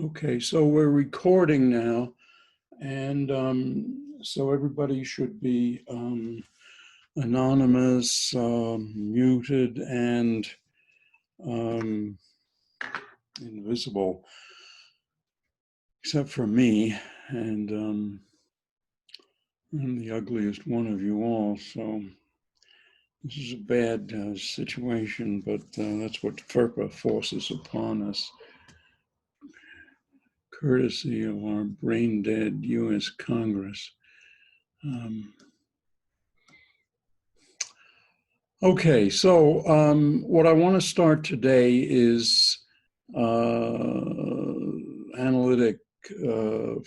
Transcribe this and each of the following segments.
Okay, so we're recording now, and so everybody should be anonymous, muted, and invisible, except for me, and I'm the ugliest one of you all, so this is a bad situation, but that's what FERPA forces upon us. Courtesy of our brain-dead U.S. Congress. Okay, so what I want to start today is analytic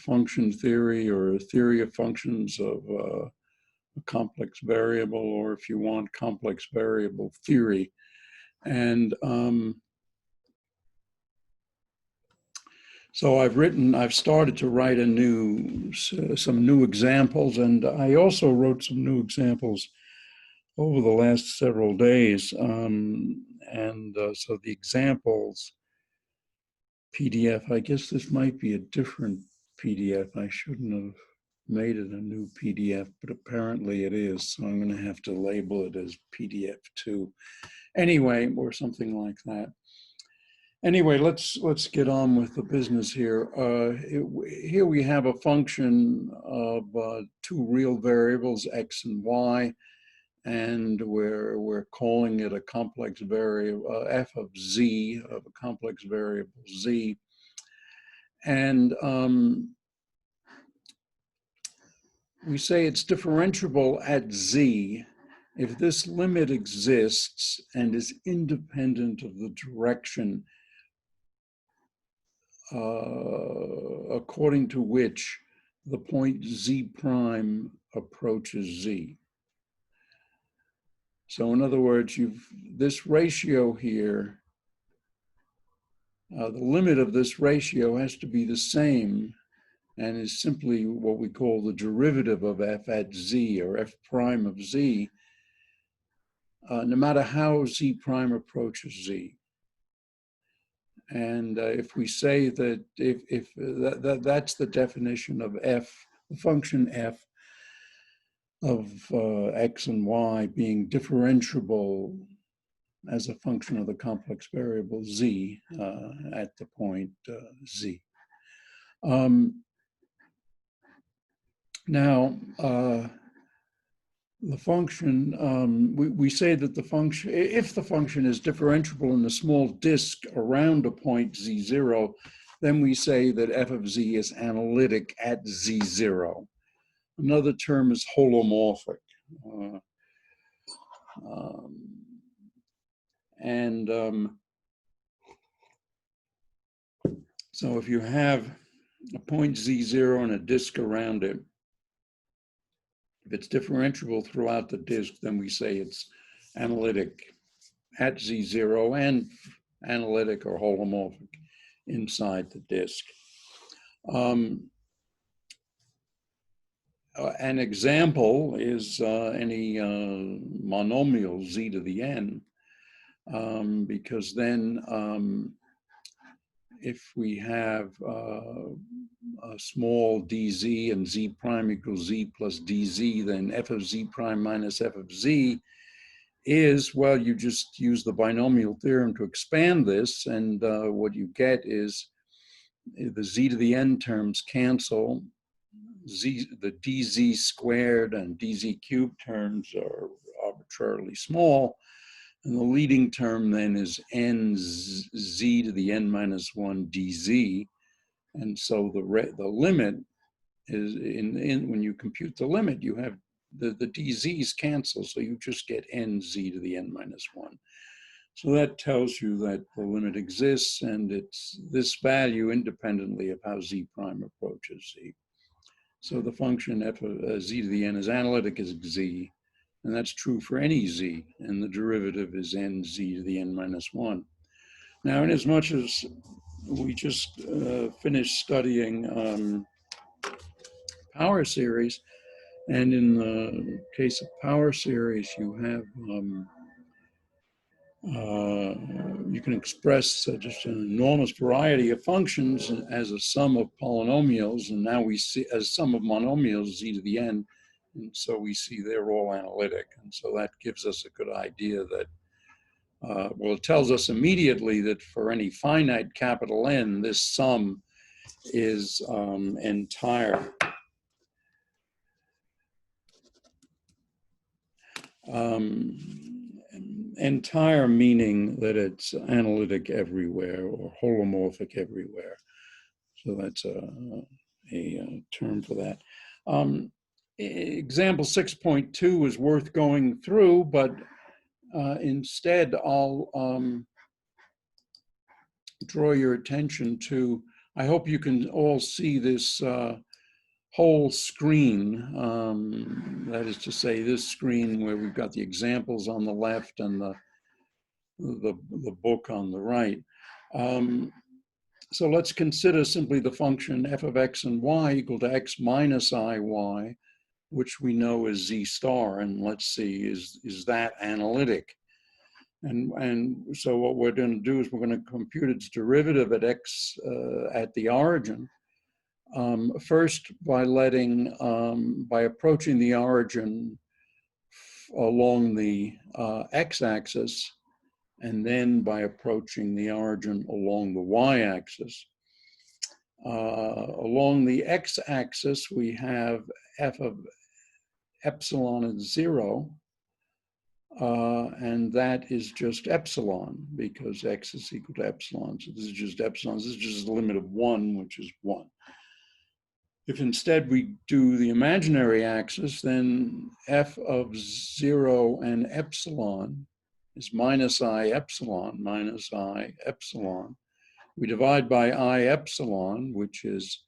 function theory, or theory of functions of a complex variable, or if you want, complex variable theory. And so I've started to write some new examples, and I also wrote some new examples over the last several days. So the examples PDF, I guess this might be a different PDF. I shouldn't have made it a new PDF, but apparently it is. So I'm going to have to label it as PDF2 anyway, or something like that. Anyway, let's get on with the business here. Here we have a function of two real variables, x and y, and we're calling it a complex variable, f of z, of a complex variable z. And we say it's differentiable at z if this limit exists and is independent of the direction according to which the point z prime approaches z. So in other words, this ratio here, the limit of this ratio has to be the same and is simply what we call the derivative of f at z, or f prime of z, no matter how z prime approaches z. And if we say that that's the definition of f, the function f of x and y being differentiable as a function of the complex variable z at the point z. Now, the function, we say that the function, if the function is differentiable in a small disk around a point z0, then we say that f of z is analytic at z0. Another term is holomorphic. So if you have a point z0 and a disk around it, if it's differentiable throughout the disk, then we say it's analytic at z0 and analytic or holomorphic inside the disk. An example is any monomial z to the n, because then if we have a small dz and z prime equals z plus dz, then f of z prime minus f of z is, well, you just use the binomial theorem to expand this, and what you get is the z to the n terms cancel, the dz squared and dz cubed terms are arbitrarily small, and the leading term then is n z to the n minus 1 dz. And so the limit is, when you compute the limit, you have the dz's cancel, so you just get n z to the n minus 1. So that tells you that the limit exists, and it's this value independently of how z prime approaches z. So the function f of z to the n is analytic as z, and that's true for any z, and the derivative is n z to the n minus 1. Now, in as much as we just finished studying power series, and in the case of power series, you have you can express just an enormous variety of functions as a sum of polynomials, and now we see as sum of monomials z to the n, and so we see they're all analytic, and so that gives us a good idea that, well, it tells us immediately that for any finite capital N, this sum is entire. Entire meaning that it's analytic everywhere or holomorphic everywhere. So that's a term for that. Example 6.2 is worth going through, but instead I'll draw your attention to, I hope you can all see this whole screen, that is to say this screen where we've got the examples on the left and the book on the right. So let's consider simply the function f of x and y equal to x minus iy, which we know is z star, and let's see, is that analytic? And so what we're going to do is we're going to compute its derivative at x at the origin. First, by approaching the origin along the x-axis, and then by approaching the origin along the y-axis. Along the x-axis, we have f of epsilon is 0, and that is just epsilon, because x is equal to epsilon. So this is just epsilon. This is just the limit of 1, which is 1. If instead we do the imaginary axis, then f of 0 and epsilon is minus I epsilon. We divide by I epsilon, which is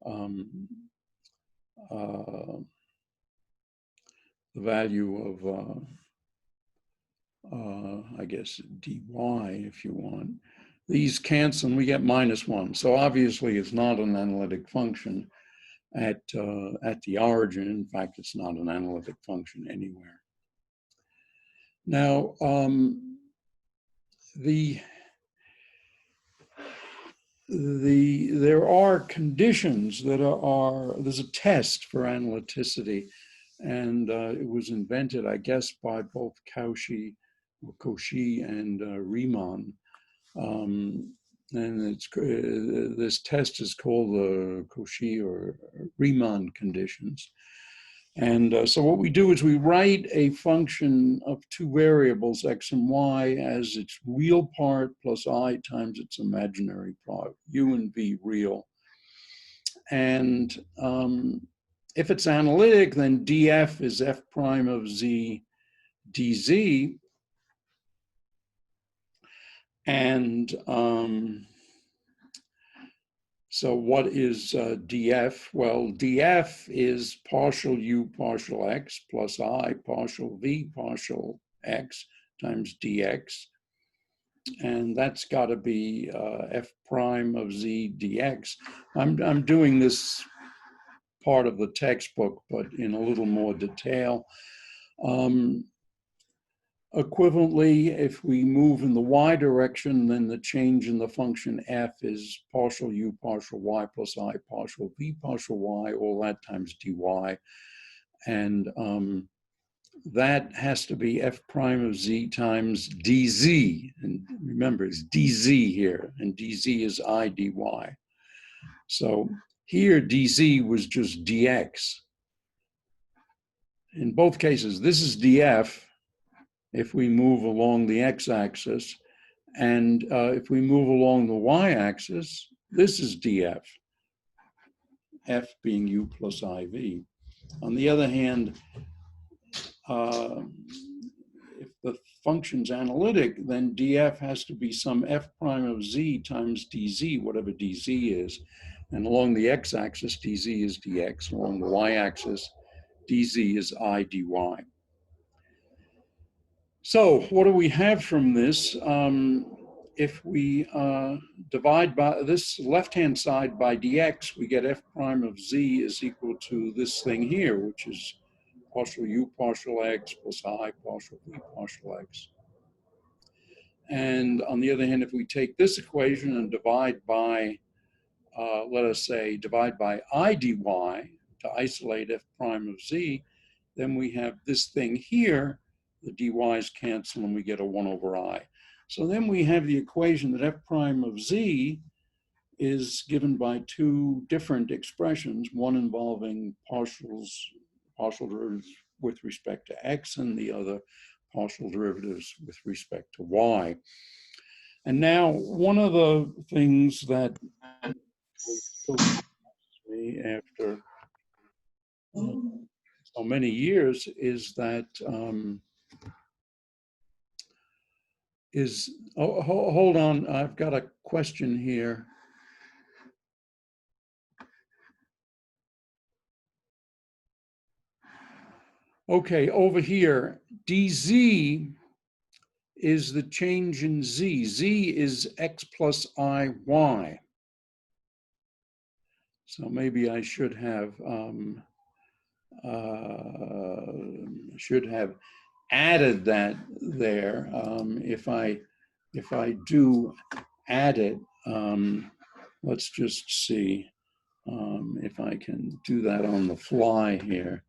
the value of, I guess, dy, if you want. These cancel and we get minus 1. So obviously it's not an analytic function at the origin. In fact, it's not an analytic function anywhere. Now, there are conditions that there's a test for analyticity, and it was invented, I guess, by both Cauchy and Riemann. And this test is called the Cauchy or Riemann conditions. And so what we do is we write a function of two variables, x and y, as its real part plus I times its imaginary part, u and v real. And if it's analytic, then df is f prime of z dz. And so what is df? Well, df is partial u partial x plus I partial v partial x times dx. And that's got to be f prime of z dx. I'm doing this part of the textbook, but in a little more detail. Equivalently, if we move in the y direction, then the change in the function f is partial u partial y plus I partial v partial y, all that times dy. And that has to be f prime of z times dz. And remember, it's dz here, and dz is I dy. So here, dz was just dx. In both cases, this is df, if we move along the x-axis, and if we move along the y-axis, this is df, f being u plus iv. On the other hand, if the function's analytic, then df has to be some f prime of z times dz, whatever dz is. And along the x-axis, dz is dx. Along the y-axis, dz is I dy. So what do we have from this? If we divide by this left-hand side by dx, we get f prime of z is equal to this thing here, which is partial u partial x plus I partial v partial x. And on the other hand, if we take this equation and divide by, let us say, divide by I dy to isolate f prime of z, then we have this thing here, the dy's cancel and we get a 1 over I. So then we have the equation that f prime of z is given by two different expressions, one involving partial derivatives with respect to x and the other partial derivatives with respect to y. And now one of the things that me after so many years is that hold on, I've got a question here. Okay, over here, dz is the change in z. Z is x plus iy. So maybe I should have added that there. If I do add it, let's just see if I can do that on the fly here.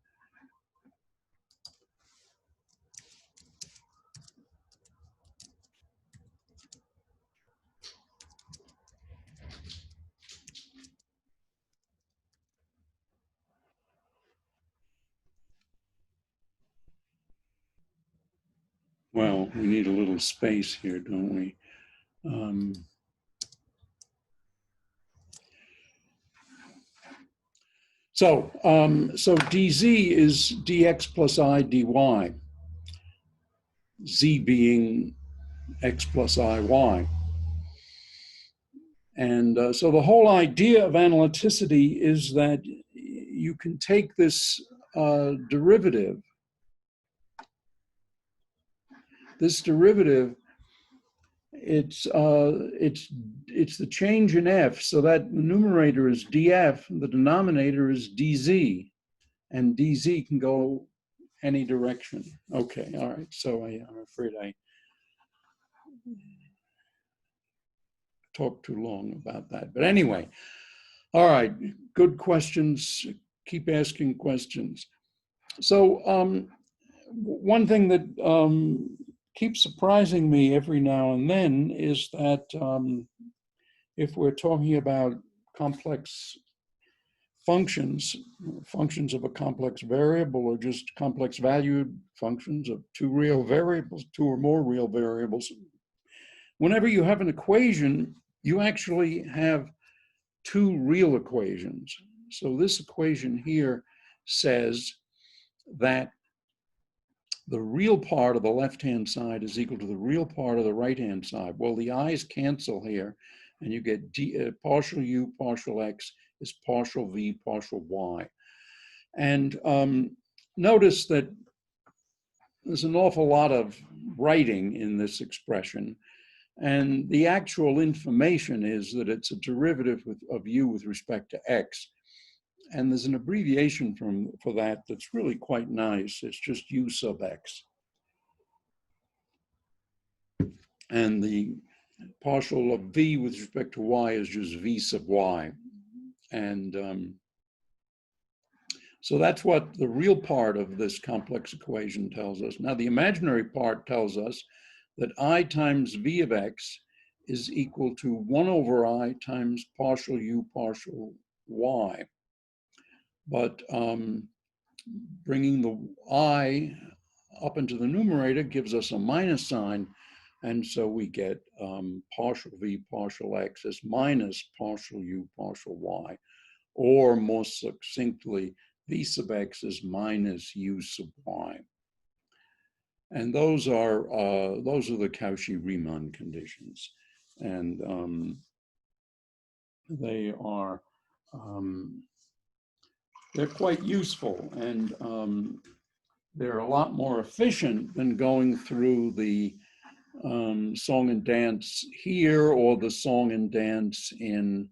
Well, we need a little space here, don't we? So dz is dx plus I dy, z being x plus iy. And so the whole idea of analyticity is that you can take this derivative. This derivative, it's the change in f, so that the numerator is df, the denominator is dz, and dz can go any direction. Okay, all right. So I'm afraid I talked too long about that. But anyway, all right, good questions. Keep asking questions. So one thing that keeps surprising me every now and then is that if we're talking about complex functions of a complex variable, or just complex valued functions of two real variables, two or more real variables, whenever you have an equation, you actually have two real equations. So this equation here says that the real part of the left-hand side is equal to the real part of the right-hand side. Well, the i's cancel here, and you get partial u, partial x is partial v, partial y. And notice that there's an awful lot of writing in this expression. And the actual information is that it's a derivative of u with respect to x. And there's an abbreviation for that that's really quite nice. It's just u sub x. And the partial of v with respect to y is just v sub y. And so that's what the real part of this complex equation tells us. Now, the imaginary part tells us that I times v of x is equal to 1 over I times partial u partial y. But bringing the I up into the numerator gives us a minus sign, and so we get partial v partial x is minus partial u partial y, or more succinctly, v sub x is minus u sub y. And those are the Cauchy-Riemann conditions, and they are they're quite useful, and they're a lot more efficient than going through the song and dance here or the song and dance in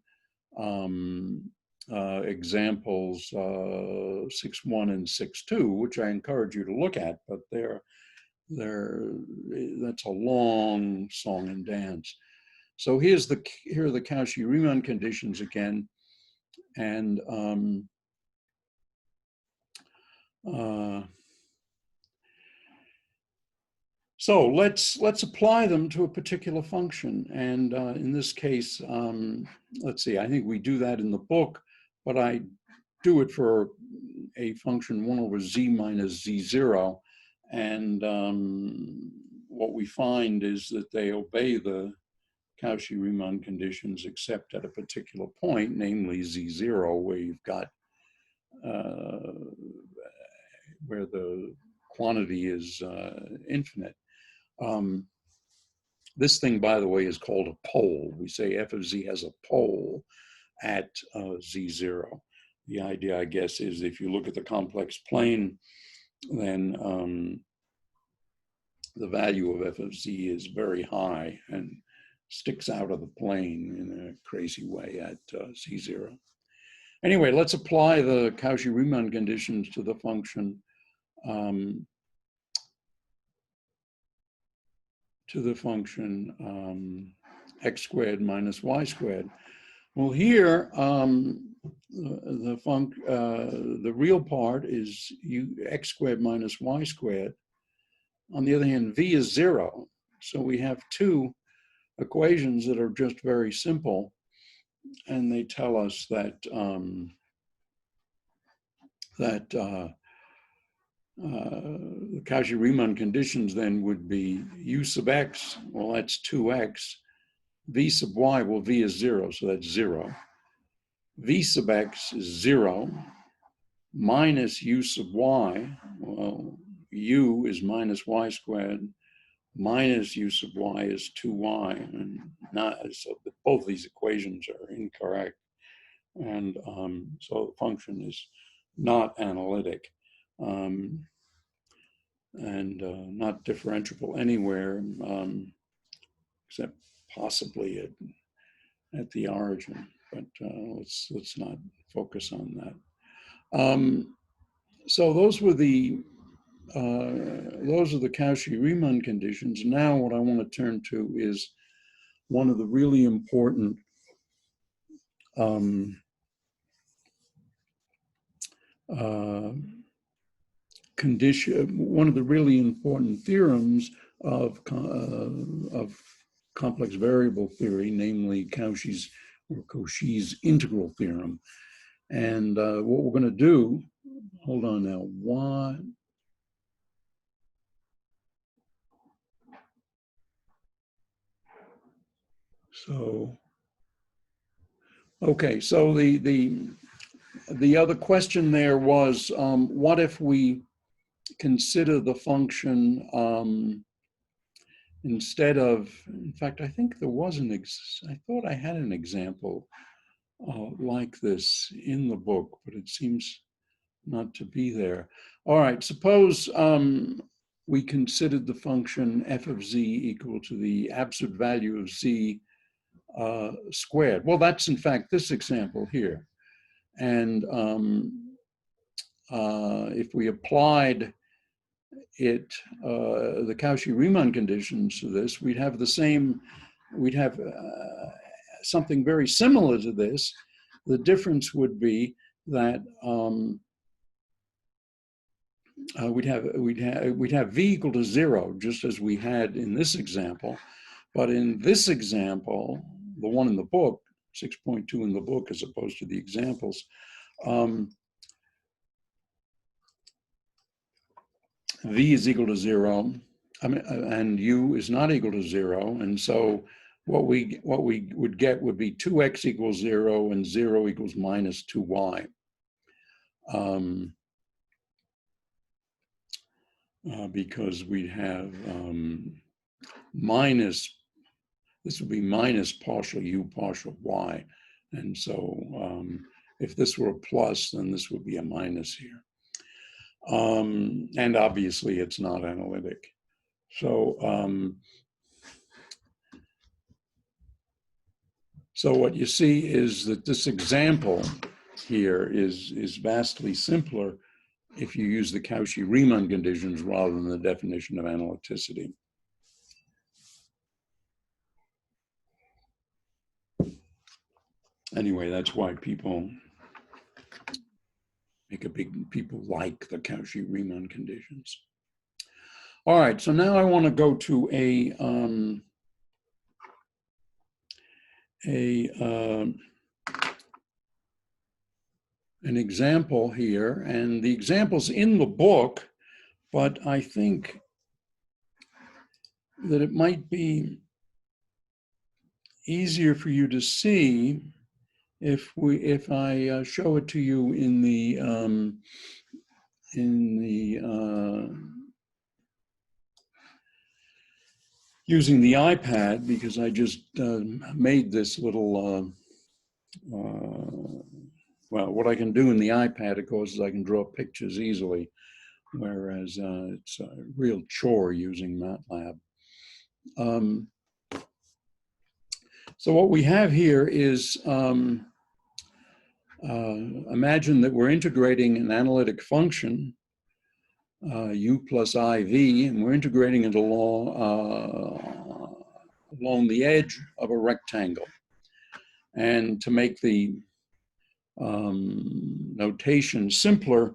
examples 6.1 and 6.2, which I encourage you to look at, but they're that's a long song and dance. So here are the Cauchy-Riemann conditions again, and so let's apply them to a particular function. And in this case, let's see, I think we do that in the book, but I do it for a function 1 over z minus z0. And what we find is that they obey the Cauchy-Riemann conditions except at a particular point, namely z0, where you've got where the quantity is infinite. This thing, by the way, is called a pole. We say f of z has a pole at z0. The idea, I guess, is if you look at the complex plane, then the value of f of z is very high and sticks out of the plane in a crazy way at z0. Anyway, let's apply the Cauchy-Riemann conditions to the function x squared minus y squared. Well, here the real part is x squared minus y squared. On the other hand, v is 0, so we have two equations that are just very simple, and they tell us that the Cauchy-Riemann conditions then would be u sub x, well, that's 2x, v sub y, well, v is 0, so that's 0. V sub x is 0, minus u sub y, well, u is minus y squared, minus u sub y is 2y, and so both of these equations are incorrect, and so the function is not analytic, and not differentiable anywhere except possibly at the origin, but let's not focus on that. So those are the Cauchy-Riemann conditions. Now what I want to turn to is one of the really important one of the really important theorems of complex variable theory, namely Cauchy's integral theorem. And what we're going to do, hold on now, okay, so the other question there was, what if we consider the function instead of, in fact, I think there was I thought I had an example like this in the book, but it seems not to be there. All right, suppose we considered the function f of z equal to the absolute value of z squared. Well, that's in fact this example here. And if we applied the Cauchy-Riemann conditions to this, we'd have something very similar to this. The difference would be that we'd have v equal to 0, just as we had in this example. But in this example, the one in the book, 6.2 in the book as opposed to the examples, v is equal to 0, and u is not equal to 0, and so what we would get would be 2x equals 0 and 0 equals minus 2y. Because we'd have this would be minus partial u partial y, and so if this were a plus, then this would be a minus here. And obviously it's not analytic. So so what you see is that this example here is vastly simpler if you use the Cauchy-Riemann conditions rather than the definition of analyticity. Anyway, that's why people like the Cauchy-Riemann conditions. All right, so now I want to go to an example here, and the example's in the book, but I think that it might be easier for you to see if I show it to you in the using the iPad, because I just made this little well, what I can do in the iPad, of course, is I can draw pictures easily, whereas it's a real chore using MATLAB. So what we have here is, imagine that we're integrating an analytic function, u plus iv, and we're integrating it along the edge of a rectangle. And to make the notation simpler,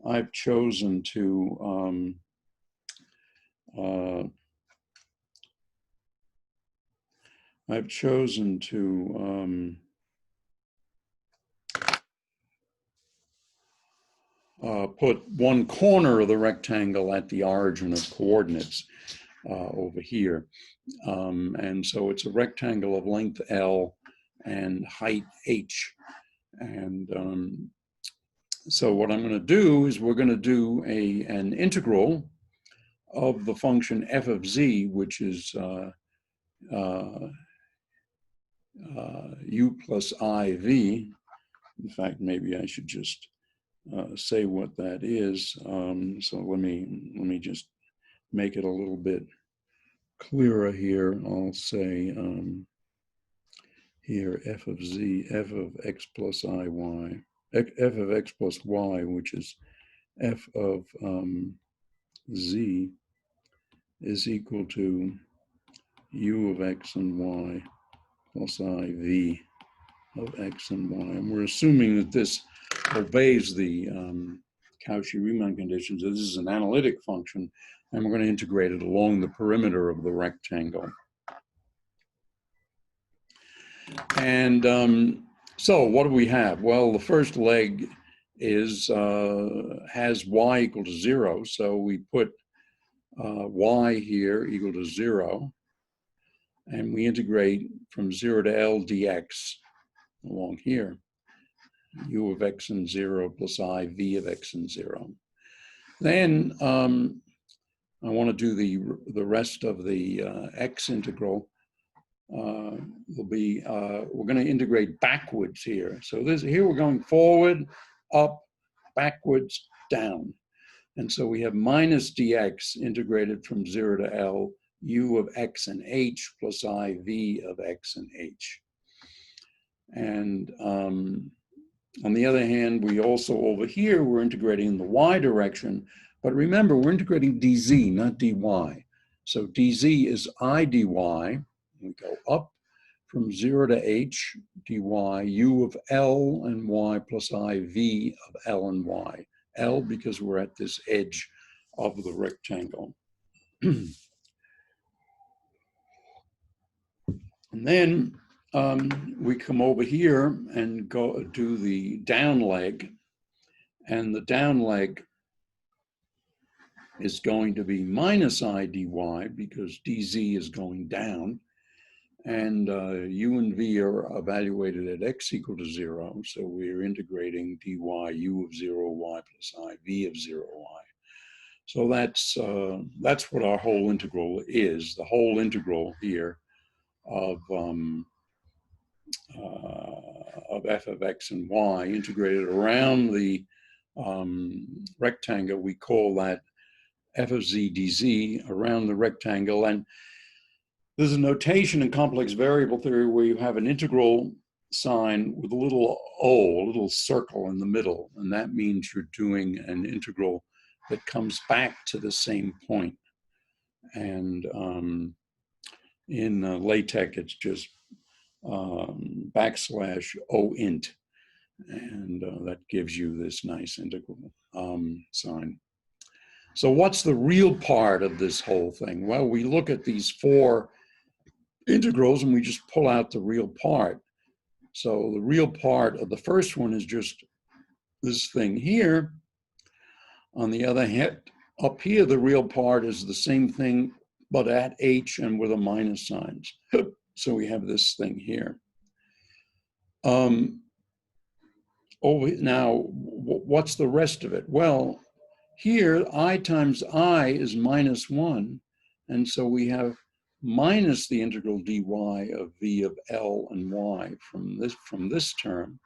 I've chosen to put one corner of the rectangle at the origin of coordinates over here. And so it's a rectangle of length L and height H. And so what I'm going to do is we're going to do an integral of the function f of z, which is u plus iv. In fact, maybe I should just say what that is. So let me just make it a little bit clearer here. I'll say here f of z, f of x plus iy, f of x plus y, which is f of z, is equal to u of x and y plus iv of x and y. And we're assuming that this obeys the Cauchy-Riemann conditions. This is an analytic function, and we're going to integrate it along the perimeter of the rectangle. And so what do we have? Well, the first leg is has y equal to 0, so we put y here equal to 0, and we integrate from 0 to L dx along here, u of x and 0 plus iv of x and 0. Then I want to do the rest of the x integral. Will be we're going to integrate backwards here. So here we're going forward, up, backwards, down. And so we have minus dx integrated from 0 to L, u of x and h plus iv of x and h. And on the other hand, we also over here, we're integrating in the y direction. But remember, we're integrating dz, not dy. So dz is I dy. We go up from 0 to h dy, u of L and y plus iv of L and y. L because we're at this edge of the rectangle. And then we come over here and go do the down leg. And the down leg is going to be minus I dy because dz is going down. And u and v are evaluated at x equal to 0. So we're integrating dy u of 0 y plus iv of 0 y. So that's what our whole integral is. The whole integral here of f of x and y integrated around the rectangle. We call that f of z dz around the rectangle. And there's a notation in complex variable theory where you have an integral sign with a little O, a little circle in the middle, and that means you're doing an integral that comes back to the same point. And in LaTeX, it's just backslash O int, and that gives you this nice integral sign. So what's the real part of this whole thing? Well, we look at these four integrals and we just pull out the real part. So the real part of the first one is just this thing here. On the other hand, up here, the real part is the same thing, but at h and with a minus signs. So we have this thing here. Now, what's the rest of it? Well, here, I times I is -1, and so we have minus the integral dy of v of L and y from this term.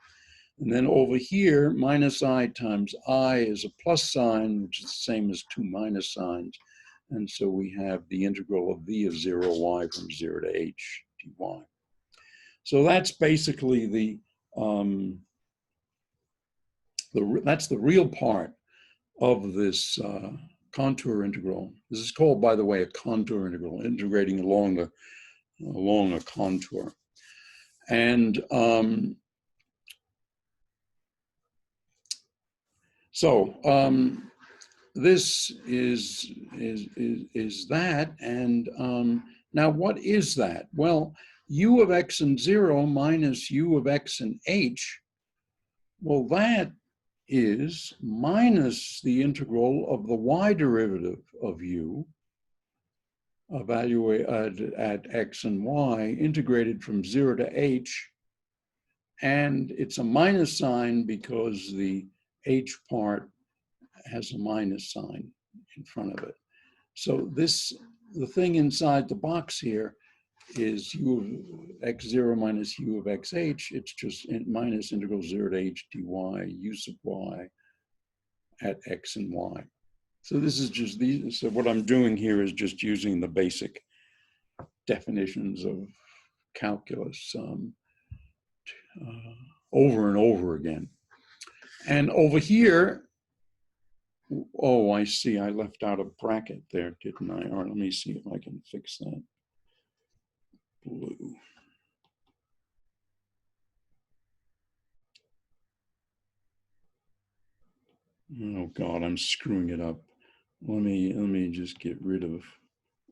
And then over here, minus I times I is a plus sign, which is the same as two minus signs. And so we have the integral of v of 0 y from 0 to h dy. So that's basically that's the real part of this contour integral. This is called, by the way, a contour integral, integrating along a contour. And this is that. And now what is that? Well, u of x and 0 minus u of x and h, well, that is minus the integral of the y derivative of u evaluated at x and y integrated from 0 to h, and it's a minus sign because the h part has a minus sign in front of it. So the thing inside the box here is u of x0 minus u of xh. It's just minus integral 0 to h dy u sub y at x and y. So this is just these. So what I'm doing here is just using the basic definitions of calculus over and over again. And over here, oh, I see, I left out a bracket there, didn't I? All right, let me see if I can fix that. Blue. Oh God, I'm screwing it up. Let me just get rid of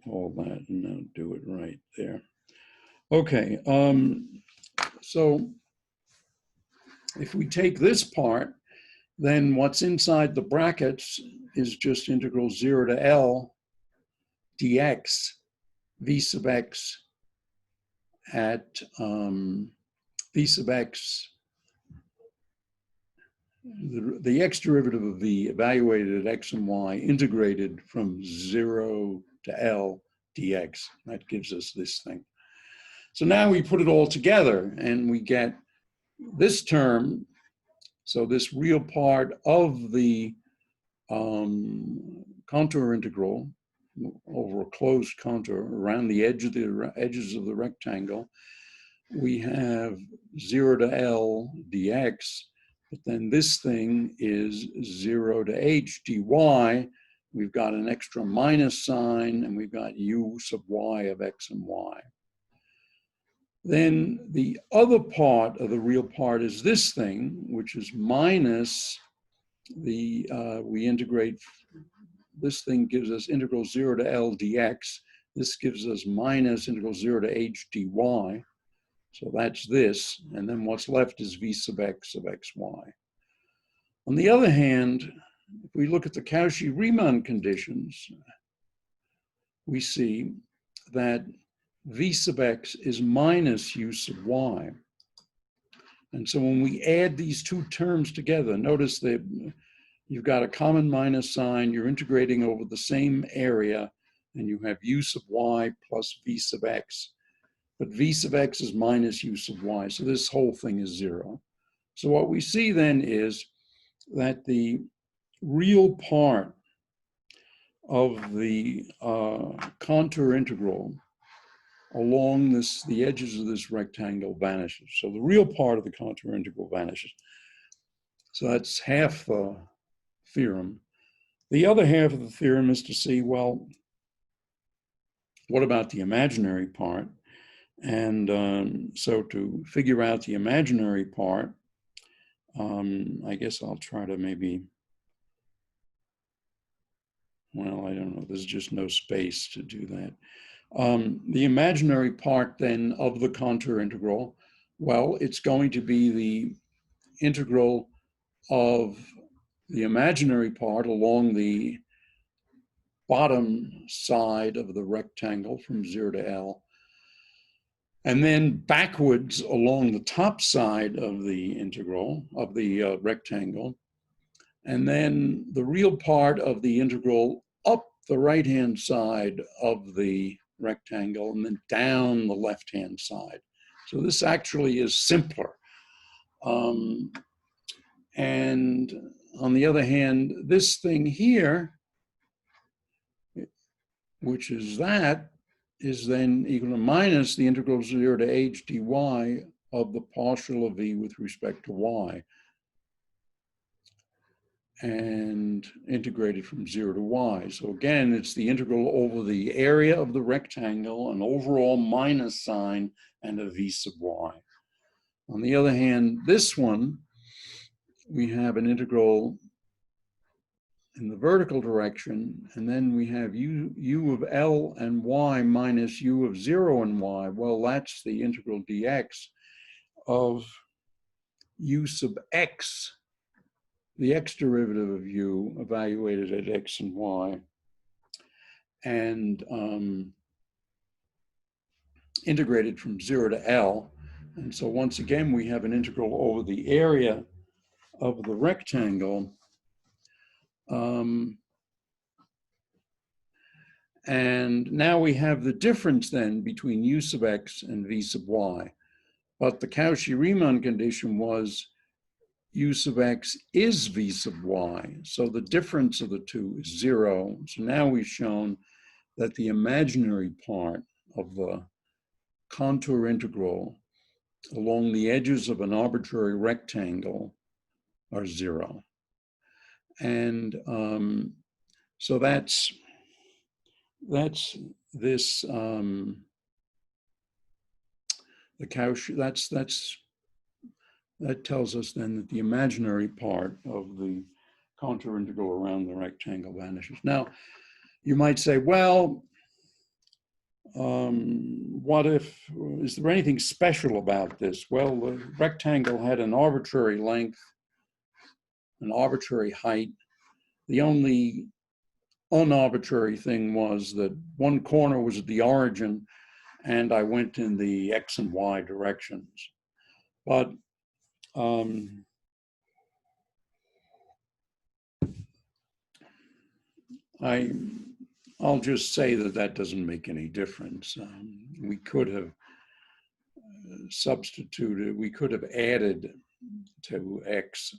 all that and now do it right there. Okay, so if we take this part, then what's inside the brackets is just integral 0 to L dx v sub x at v sub x, the x derivative of v evaluated at x and y integrated from 0 to L dx. That gives us this thing. So now we put it all together and we get this term. So this real part of the contour integral over a closed contour around the edges of the rectangle, we have 0 to L dx, but then this thing is 0 to h dy. We've got an extra minus sign and we've got u sub y of x and y. Then the other part of the real part is this thing, which is minus the, we integrate, this thing gives us integral 0 to L dx. This gives us minus integral 0 to h dy. So that's this. And then what's left is v sub x of xy. On the other hand, if we look at the Cauchy-Riemann conditions, we see that v sub x is minus u sub y. And so when we add these two terms together, notice that you've got a common minus sign, you're integrating over the same area, and you have u sub y plus v sub x. But v sub x is minus u sub y, so this whole thing is 0. So what we see then is that the real part of the contour integral along the edges of this rectangle vanishes. So the real part of the contour integral vanishes. So that's half the theorem. The other half of the theorem is to see, well, what about the imaginary part? And so to figure out the imaginary part, I guess I'll try to maybe, well, I don't know, there's just no space to do that. The imaginary part then of the contour integral, well, it's going to be the integral of the imaginary part along the bottom side of the rectangle from 0 to L, and then backwards along the top side of the integral, of the rectangle, and then the real part of the integral up the right-hand side of the rectangle and then down the left-hand side. So this actually is simpler. And on the other hand, this thing here, which is that, is then equal to minus the integral 0 to h dy of the partial of v with respect to y, and integrated from 0 to y. So again, it's the integral over the area of the rectangle, an overall minus sign, and a v sub y. On the other hand, this one, we have an integral in the vertical direction, and then we have u of L and y minus u of 0 and y. Well, that's the integral dx of u sub x, the x derivative of u evaluated at x and y, and integrated from 0 to L. And so once again, we have an integral over the area of the rectangle. And now we have the difference then between u sub x and v sub y. But the Cauchy-Riemann condition was u sub x is v sub y. So the difference of the two is 0. So now we've shown that the imaginary part of the contour integral along the edges of an arbitrary rectangle are 0. And so that's this, the Cauchy, that tells us then that the imaginary part of the contour integral around the rectangle vanishes. Now, you might say, well, what if, is there anything special about this? Well, the rectangle had an arbitrary length, an arbitrary height. The only unarbitrary thing was that one corner was at the origin and I went in the x and y directions. But I'll just say that that doesn't make any difference. We could have substituted, we could have added to x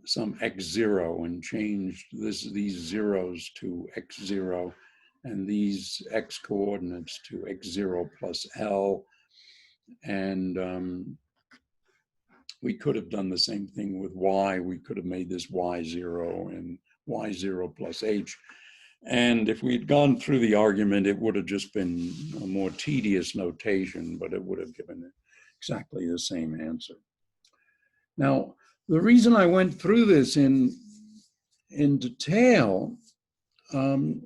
some x0 and changed these zeros to x0 and these x coordinates to x0 plus L. And we could have done the same thing with y. We could have made this y0 and y0 plus h. And if we'd gone through the argument, it would have just been a more tedious notation, but it would have given exactly the same answer. Now, the reason I went through this in detail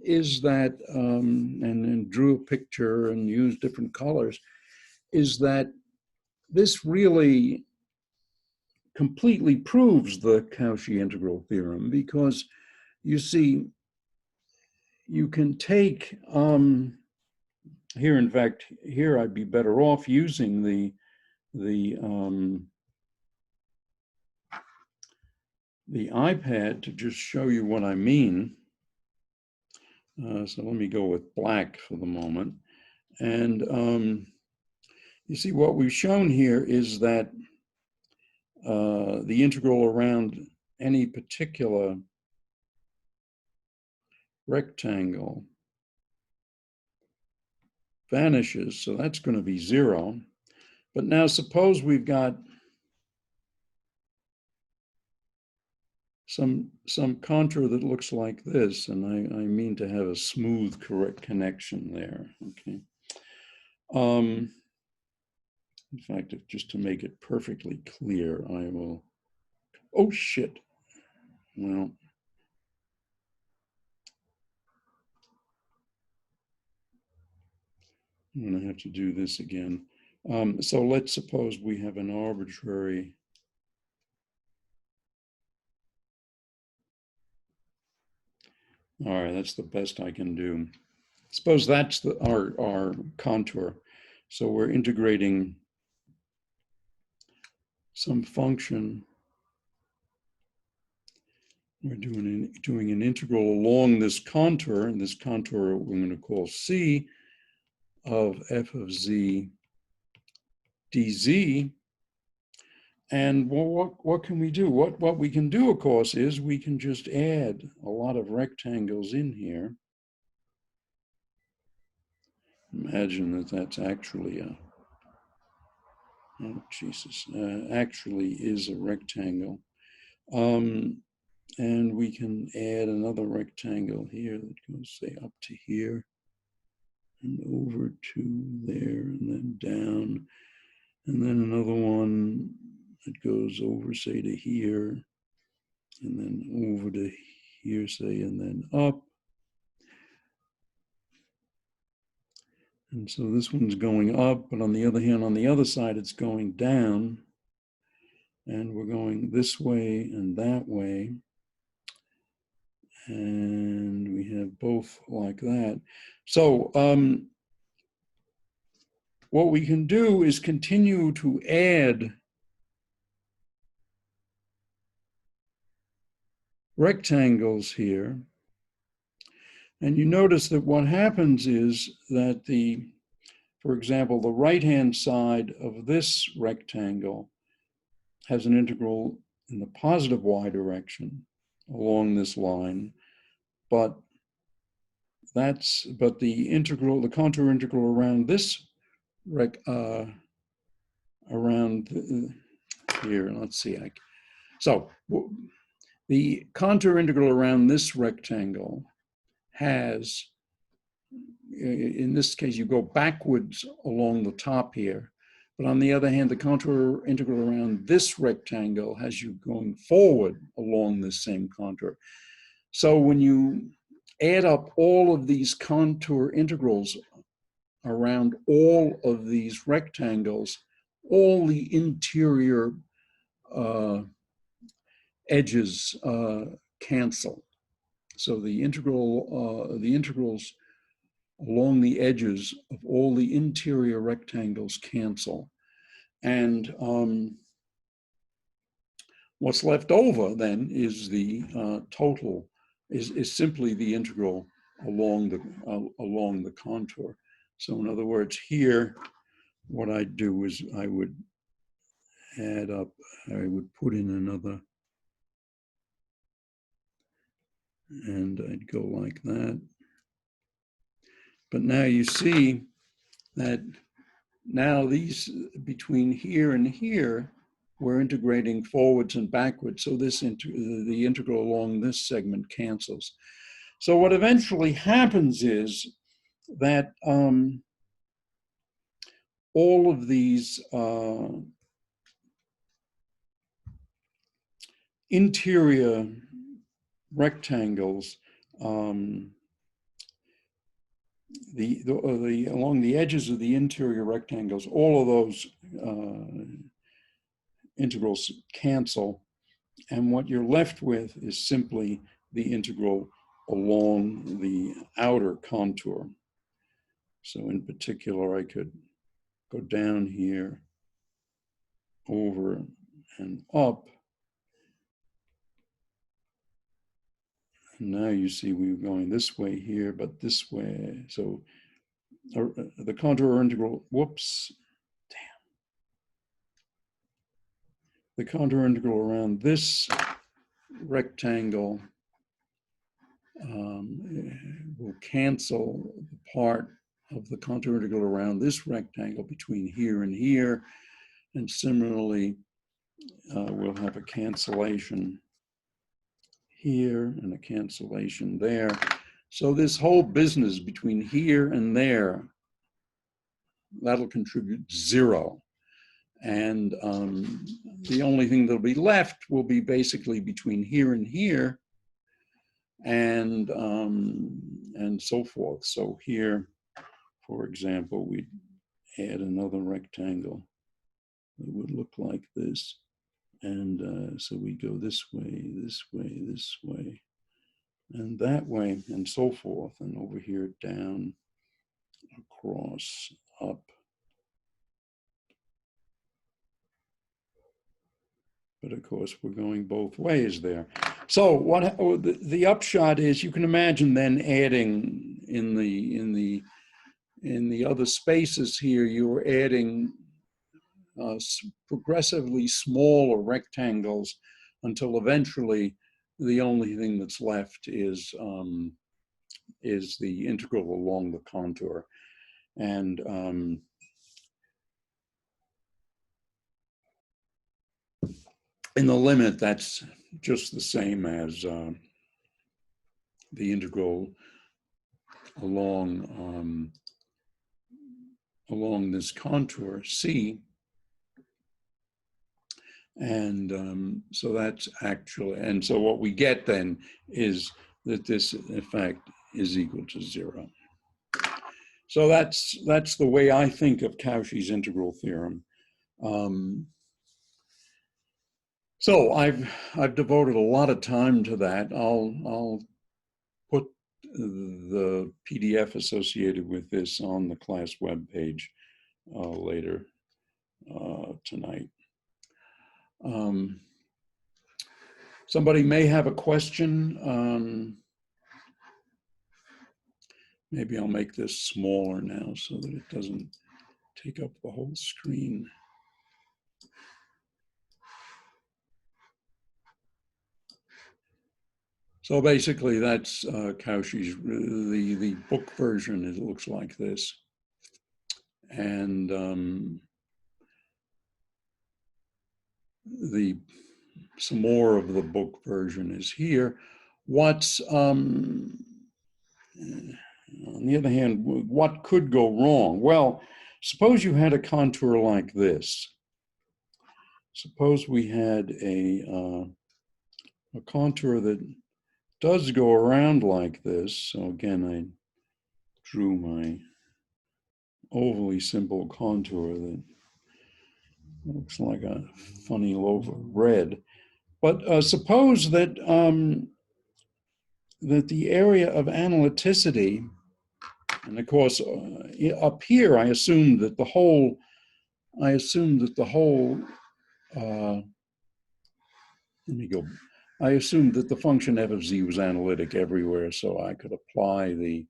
is that, and drew a picture and used different colors, is that this really completely proves the Cauchy integral theorem, because you see, you can take, here, in fact, here I'd be better off using the iPad to just show you what I mean. So let me go with black for the moment. And you see what we've shown here is that the integral around any particular rectangle vanishes, so that's going to be 0. But now suppose we've got some contour that looks like this, and I mean to have a smooth, correct connection there, okay? In fact, just to make it perfectly clear, I will, oh shit, well, I'm going to have to do this again. So let's suppose we have an arbitrary all right, that's the best I can do. Suppose that's our contour. So we're integrating some function. We're doing an integral along this contour, and this contour we're going to call C of f of z dz. And what can we do? What we can do, of course, is we can just add a lot of rectangles in here. Imagine that that's actually a, oh Jesus, actually is a rectangle. And we can add another rectangle here that goes, say, up to here and over to there and then down. And then another one that goes over, say, to here and then over to here, say, and then up. And so this one's going up, but on the other hand, on the other side, it's going down. And we're going this way and that way. And we have both like that. So what we can do is continue to add rectangles here. And you notice that what happens is that for example, the right-hand side of this rectangle has an integral in the positive y direction along this line, but the integral, the contour integral around this around here, let's see. So the contour integral around this rectangle has, in this case, you go backwards along the top here. But on the other hand, the contour integral around this rectangle has you going forward along this same contour. So when you add up all of these contour integrals around all of these rectangles, all the interior edges cancel. So the integrals along the edges of all the interior rectangles cancel. And what's left over then is the total, is simply the integral along the contour. So in other words, here, what I'd do is I would add up, I would put in another, and I'd go like that. But now you see that now these, between here and here, we're integrating forwards and backwards. So the integral along this segment cancels. So what eventually happens is that all of these interior rectangles, along the edges of the interior rectangles, all of those integrals cancel. And what you're left with is simply the integral along the outer contour. So in particular, I could go down here, over and up. And now you see we're going this way here, but this way. So the contour integral, whoops, damn. The contour integral around this rectangle will cancel the part of the contour integral around this rectangle between here and here. And similarly, we'll have a cancellation here and a cancellation there. So this whole business between here and there, that'll contribute 0. And the only thing that'll be left will be basically between here and here, and so forth. So here, for example, we'd add another rectangle that would look like this. And so we go this way, this way, this way, and that way, and so forth. And over here, down, across, up. But of course, we're going both ways there. So what the upshot is, you can imagine then adding in the other spaces here, you're adding progressively smaller rectangles until eventually the only thing that's left is the integral along the contour. And in the limit, that's just the same as the integral along this contour C. And so that's actually, and so what we get then is that this, in fact, is equal to 0. So that's the way I think of Cauchy's integral theorem. So I've devoted a lot of time to that. I'll put the PDF associated with this on the class webpage later tonight. Somebody may have a question. Maybe I'll make this smaller now so that it doesn't take up the whole screen. So basically, that's Cauchy's, the book version. It looks like this. And some more of the book version is here. What's, on the other hand, what could go wrong? Well, suppose you had a contour like this. Suppose we had a contour that does go around like this. So again, I drew my ovally simple contour that looks like a funny loaf of bread. But suppose that that the area of analyticity, and of course up here I assumed that the whole let me go. I assumed that the function f of z was analytic everywhere, so I could apply the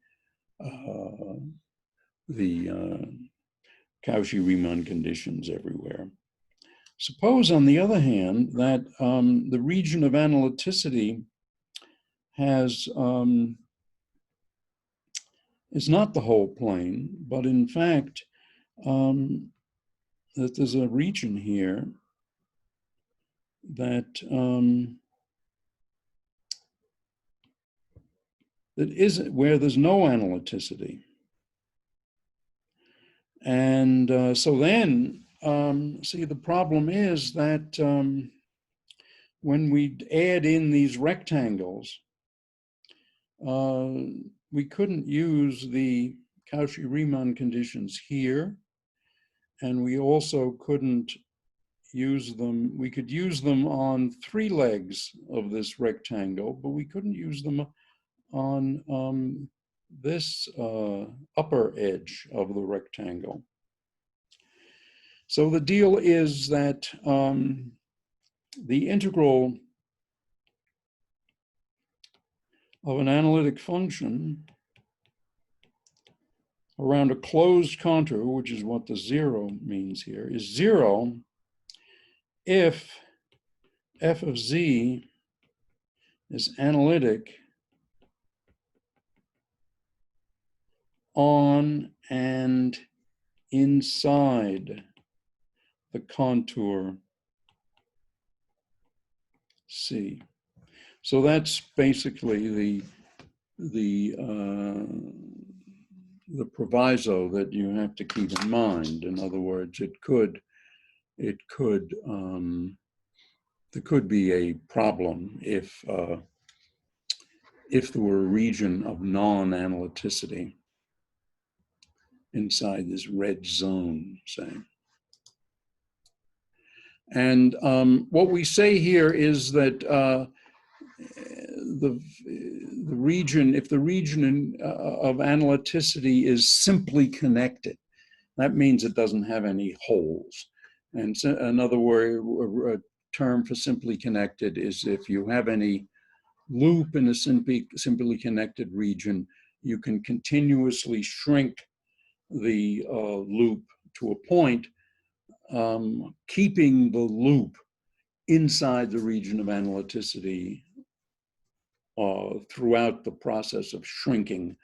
Cauchy-Riemann conditions everywhere. Suppose, on the other hand, that the region of analyticity has is not the whole plane, but in fact that there's a region here that that isn't, where there's no analyticity. And so then, see, the problem is that when we add in these rectangles, we couldn't use the Cauchy-Riemann conditions here, and we also couldn't use them. We could use them on 3 legs of this rectangle, but we couldn't use them on this upper edge of the rectangle. So the deal is that the integral of an analytic function around a closed contour, which is what the 0 means here, is 0 if f of z is analytic on and inside the contour C. So that's basically the proviso that you have to keep in mind. In other words, there could be a problem if there were a region of non-analyticity inside this red zone, say. And what we say here is that the region, if the region of analyticity is simply connected, that means it doesn't have any holes. And so, another word, a term for simply connected is if you have any loop in a simply connected region, you can continuously shrink the loop to a point, keeping the loop inside the region of analyticity throughout the process of shrinking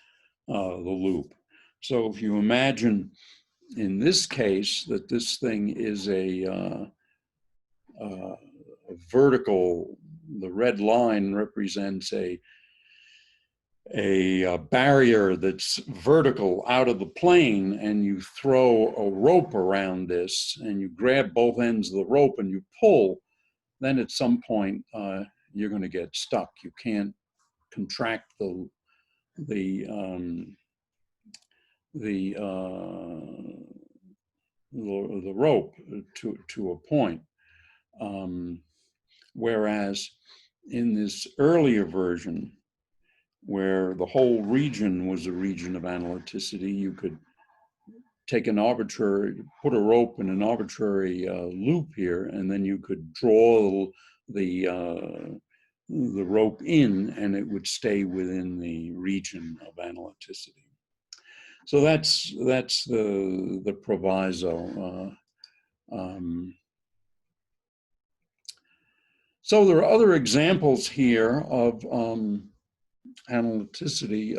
the loop. So if you imagine in this case that this thing is a vertical, the red line represents a barrier that's vertical out of the plane, and you throw a rope around this and you grab both ends of the rope and you pull, then at some point you're going to get stuck. You can't contract the rope to a point. Whereas in this earlier version, where the whole region was a region of analyticity, you could take an arbitrary, put a rope in an arbitrary loop here, and then you could draw the rope in, and it would stay within the region of analyticity. So that's the proviso. So there are other examples here of analyticity.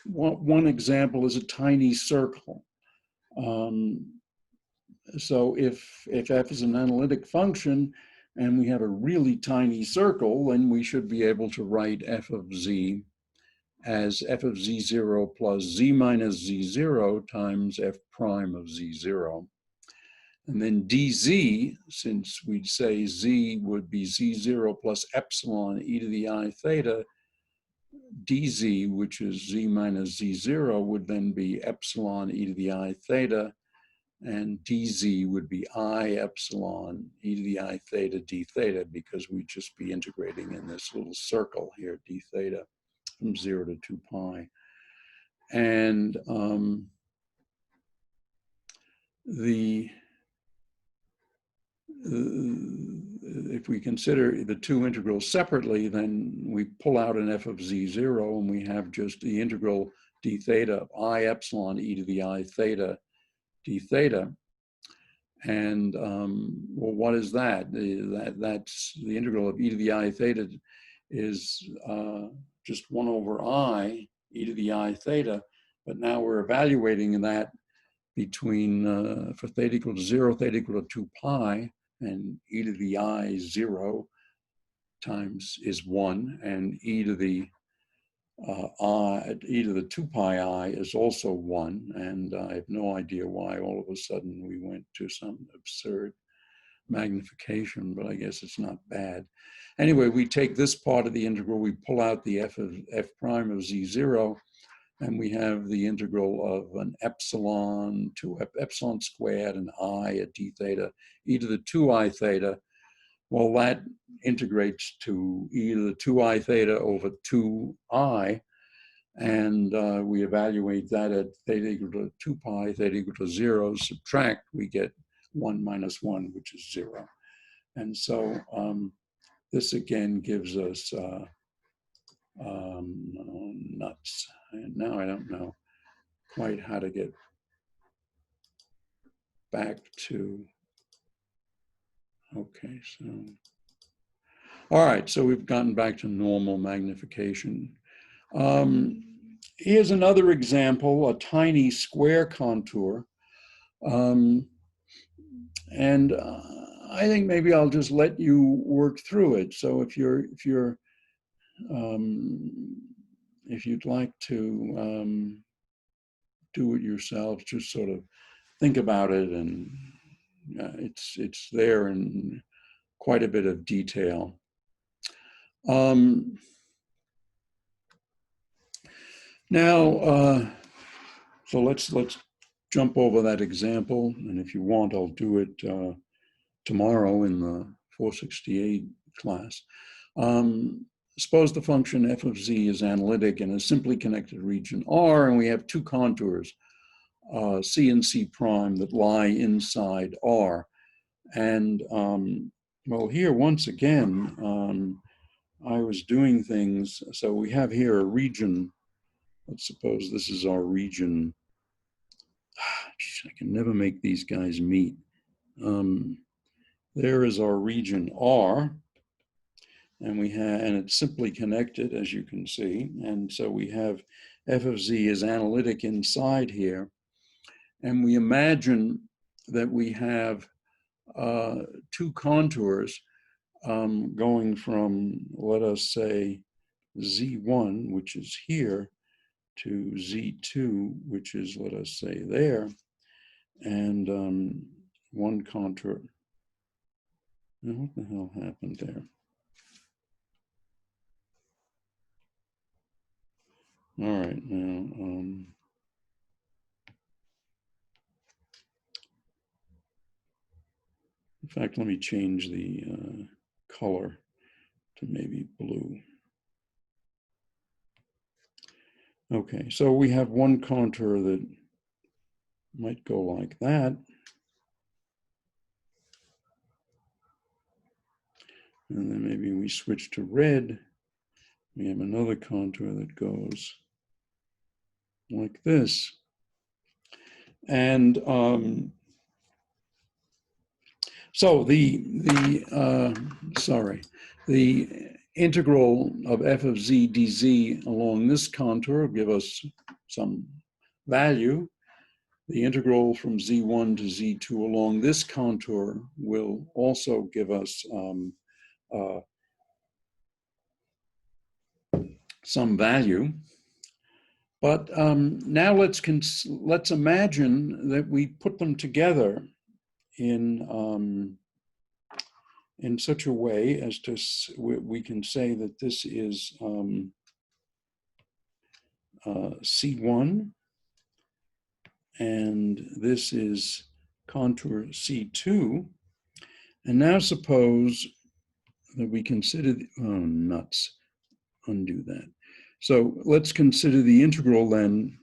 One example is a tiny circle. So if f is an analytic function and we have a really tiny circle, then we should be able to write f of z as f of z0 plus z minus z0 times f prime of z0. And then dz, since we'd say z would be z0 plus epsilon e to the I theta, dz, which is z minus z0, would then be epsilon e to the I theta, and dz would be I epsilon e to the I theta d theta, because we'd just be integrating in this little circle here, d theta, from 0 to 2 pi. And if we consider the two integrals separately, then we pull out an f of z0 and we have just the integral d theta of I epsilon e to the I theta d theta. And well, what is that? That's the integral of e to the I theta is just 1 over I e to the I theta. But now we're evaluating that between, for theta equal to 0, theta equal to 2 pi, and e to the I 0 times is 1, and e to the 2 pi I is also 1, and I have no idea why all of a sudden we went to some absurd magnification, but I guess it's not bad. Anyway, we take this part of the integral, we pull out the f prime of z0, and we have the integral of an epsilon to epsilon squared and I at d theta, e to the 2I theta. Well, that integrates to e to the 2I theta over 2I, and we evaluate that at theta equal to 2 pi, theta equal to 0, subtract, we get 1 minus 1, which is 0. And so this again gives us nuts. And now I don't know quite how to get back to, okay, so, all right, so we've gotten back to normal magnification. Here's another example, a tiny square contour. And I think maybe I'll just let you work through it. So if you'd like to do it yourself, just sort of think about it, and it's there in quite a bit of detail. Now, so let's jump over that example, and if you want, I'll do it tomorrow in the 468 class. Suppose the function f of z is analytic in a simply connected region R, and we have two contours, C and C prime, that lie inside R. And well, here once again, I was doing things. So we have here a region. Let's suppose this is our region. I can never make these guys meet. There is our region R, and it's simply connected, as you can see. And so we have f of z is analytic inside here, and we imagine that we have two contours going from, let us say, z1, which is here, to z2, which is, let us say, there, and one contour. Now, what the hell happened there? All right, now, in fact, let me change the color to maybe blue. Okay, so we have one contour that might go like that. And then maybe we switch to red. We have another contour that goes like this. And so the integral of f of z dz along this contour will give us some value. The integral from z1 to z2 along this contour will also give us some value. But now let's imagine that we put them together in such a way as to, we can say that this is C1, and this is contour C2. And now suppose that we consider, oh nuts, undo that. So let's consider the integral then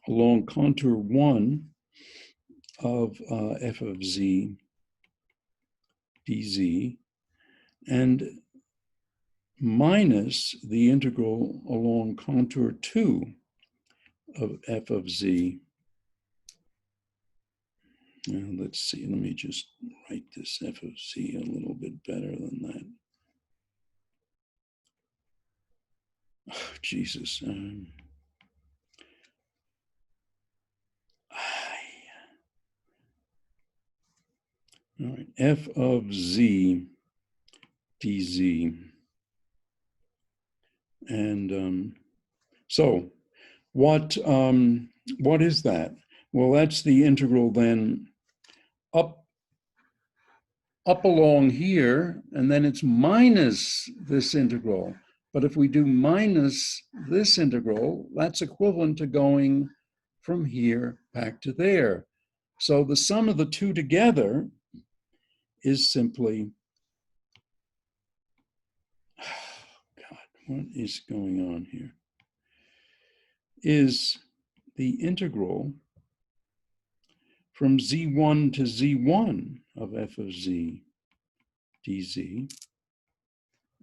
along contour 1 of f of z dz, and minus the integral along contour 2 of f of z. Now let's see, let me just write this f of z a little bit better than that. Oh, Jesus. All right, f of z dz. And so what is that? Well, that's the integral then up along here, and then it's minus this integral. But if we do minus this integral, that's equivalent to going from here back to there. So the sum of the two together is simply, God, what is going on here? Is the integral from z1 to z1 of f of z dz,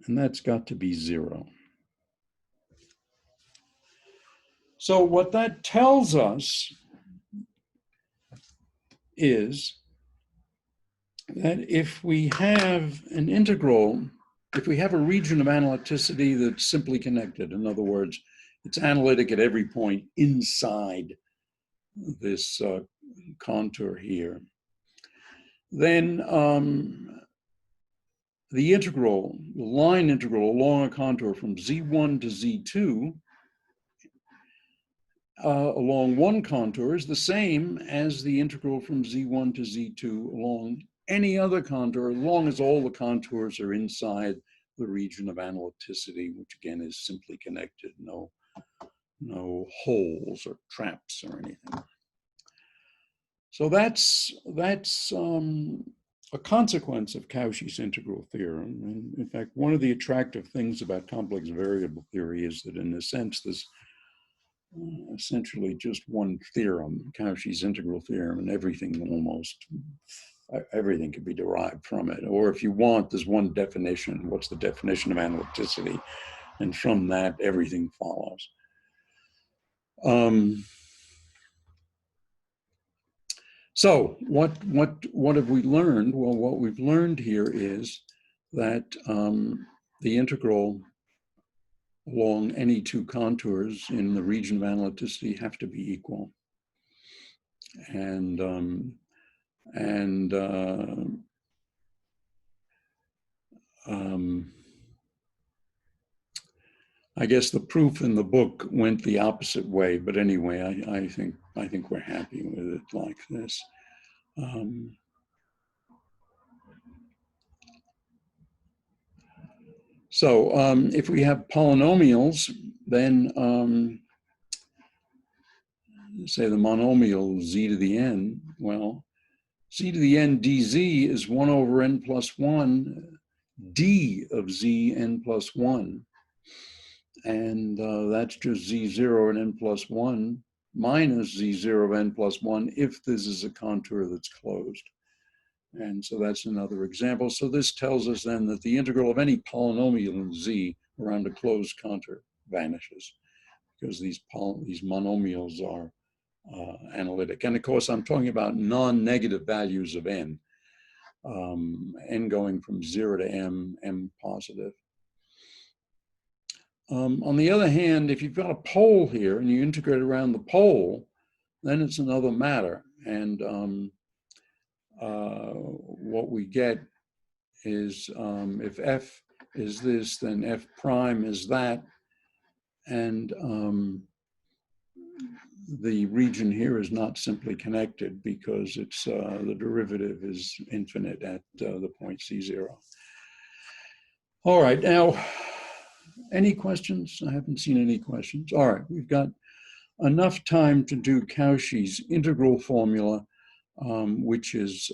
and that's got to be 0. So what that tells us is that if we have an integral, if we have a region of analyticity that's simply connected, in other words, it's analytic at every point inside this contour here. Then the integral, the line integral along a contour from Z1 to Z2 along one contour is the same as the integral from Z1 to Z2 along any other contour, as long as all the contours are inside the region of analyticity, which again is simply connected, no holes or traps or anything. So that's a consequence of Cauchy's integral theorem. And in fact, one of the attractive things about complex variable theory is that in a sense, there's essentially just one theorem, Cauchy's integral theorem, and almost everything can be derived from it. Or if you want, there's one definition. What's the definition of analyticity? And from that, everything follows. So what have we learned? Well, what we've learned here is that the integral along any two contours in the region of analyticity have to be equal. And I guess the proof in the book went the opposite way, but anyway, I think we're happy with it like this. So if we have polynomials, then say the monomial z to the n, well, z to the n dz is 1 over n plus 1 d of z n plus 1. And that's just z0 and n plus 1 minus z0 of n plus 1 if this is a contour that's closed. And so that's another example. So this tells us then that the integral of any polynomial in z around a closed contour vanishes, because these monomials are analytic. And of course, I'm talking about non-negative values of n, n going from 0 to m positive. On the other hand, if you've got a pole here and you integrate around the pole, then it's another matter. And what we get is if f is this, then f prime is that. And the region here is not simply connected because it's the derivative is infinite at the point C0. All right, now, any questions? I haven't seen any questions. All right, we've got enough time to do Cauchy's integral formula, which is,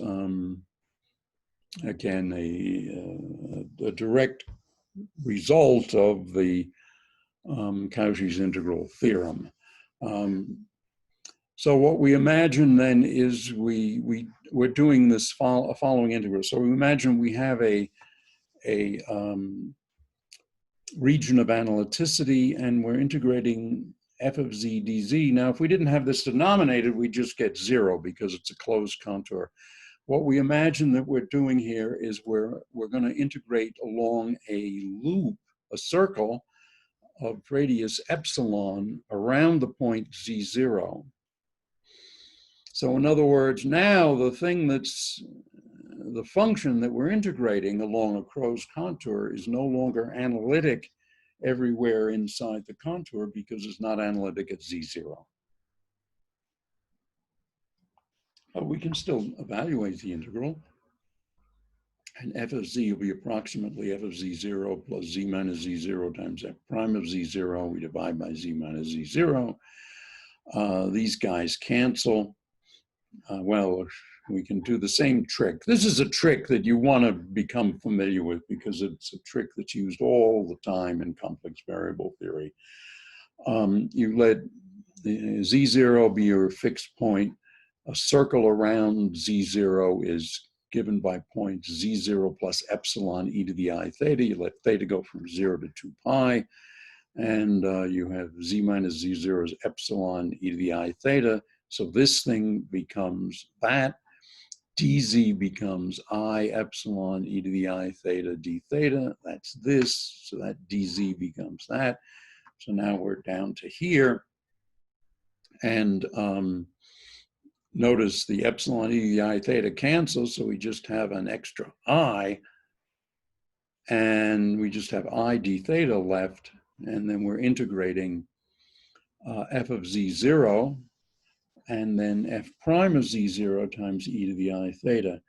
again, a direct result of the Cauchy's integral theorem. So what we imagine then is we're doing this following integral. So we imagine we have a region of analyticity and we're integrating f of z dz. Now, if we didn't have this denominated, we just get 0 because it's a closed contour. What we imagine that we're doing here is we're going to integrate along a loop, a circle of radius epsilon around the point z0. So in other words, now the function that we're integrating along a closed contour is no longer analytic everywhere inside the contour because it's not analytic at z0. But we can still evaluate the integral. And f of z will be approximately f of z0 plus z minus z0 times f prime of z0. We divide by z minus z0. These guys cancel. Well, we can do the same trick. This is a trick that you want to become familiar with because it's a trick that's used all the time in complex variable theory. You let z0 be your fixed point. A circle around z0 is given by points z0 plus epsilon e to the I theta. You let theta go from 0 to 2 pi. And you have z minus z0 is epsilon e to the I theta. So this thing becomes that. dz becomes I epsilon e to the I theta d theta. That's this. So that dz becomes that. So now we're down to here. And notice the epsilon e to the I theta cancels, so we just have an extra I, and we just have I d theta left, and then we're integrating f of z0, and then f prime of z0 times e to the I theta.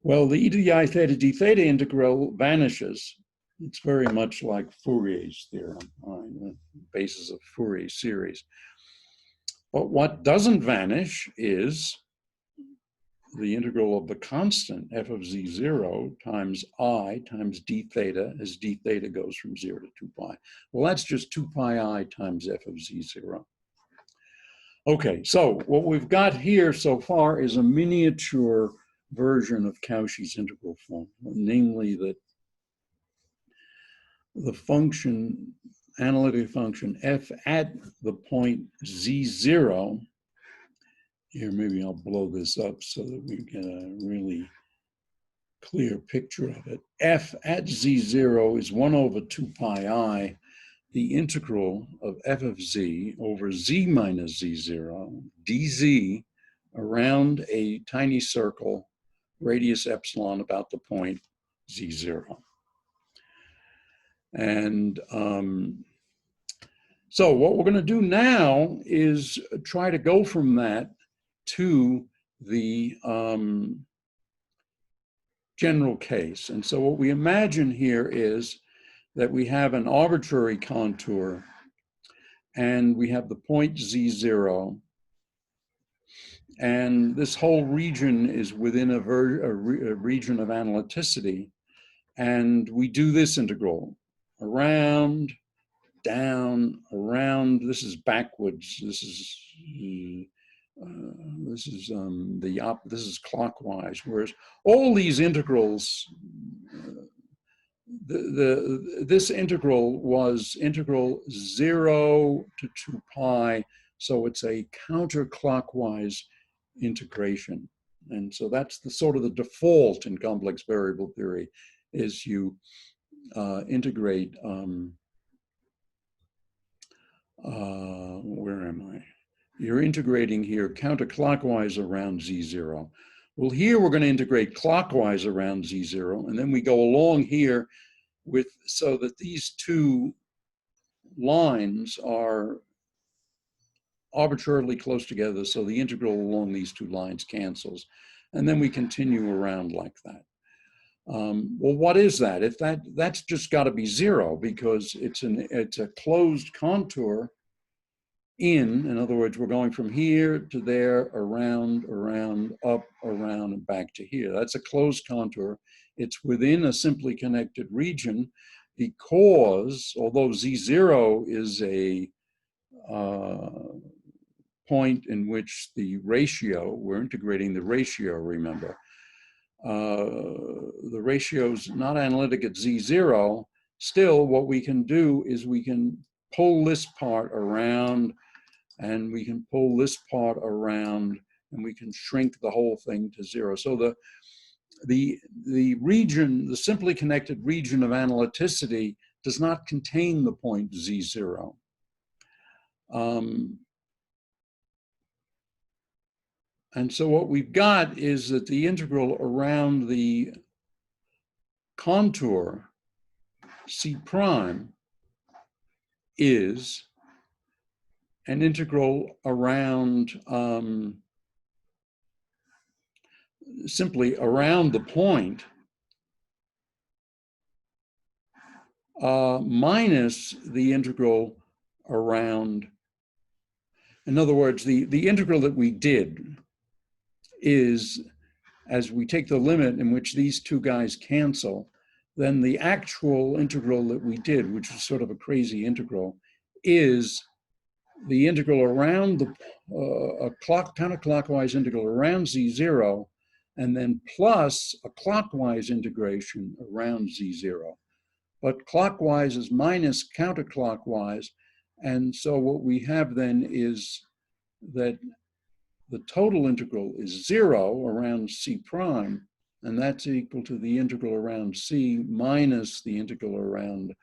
Well, the e to the I theta d theta integral vanishes. It's very much like Fourier's theorem, the basis of Fourier series. But what doesn't vanish is the integral of the constant f of z0 times I times d theta, as d theta goes from 0 to 2 pi. Well, that's just 2 pi I times f of z0. Okay, so what we've got here so far is a miniature version of Cauchy's integral form, namely that the function, analytic function f at the point z0, here maybe I'll blow this up so that we get a really clear picture of it. F at z0 is 1 over 2 pi I, the integral of f of z over z minus z0 dz around a tiny circle, radius epsilon about the point z0. And so what we're going to do now is try to go from that to the general case. And so what we imagine here is that we have an arbitrary contour and we have the point z0, and this whole region is within a region of analyticity, and we do this integral around, down, around. This is backwards. This is this is clockwise. Whereas all these integrals, this integral was integral 0 to 2 pi, so it's a counterclockwise integration. And so that's the sort of the default in complex variable theory, is you integrate, where am I? You're integrating here counterclockwise around z0. Well, here we're going to integrate clockwise around z0, and then we go along here with, so that these two lines are arbitrarily close together, so the integral along these two lines cancels, and then we continue around like that. Well, what is that? If that's just got to be 0, because it's a closed contour in other words, we're going from here to there, around, around, up, around, and back to here. That's a closed contour. It's within a simply connected region, because although z0 is a point in which the ratio, we're integrating the ratio, remember, the ratio is not analytic at z0, still what we can do is we can pull this part around, and we can pull this part around, and we can shrink the whole thing to 0. So the region, the simply connected region of analyticity, does not contain the point z0. And so what we've got is that the integral around the contour C prime is an integral around, simply around the point, minus the integral around. In other words, the integral that we did is, as we take the limit in which these two guys cancel, then the actual integral that we did, which is sort of a crazy integral, is the integral around the counterclockwise integral around z0, and then plus a clockwise integration around z0. But clockwise is minus counterclockwise, and so what we have then is that the total integral is 0 around C prime, and that's equal to the integral around C minus the integral around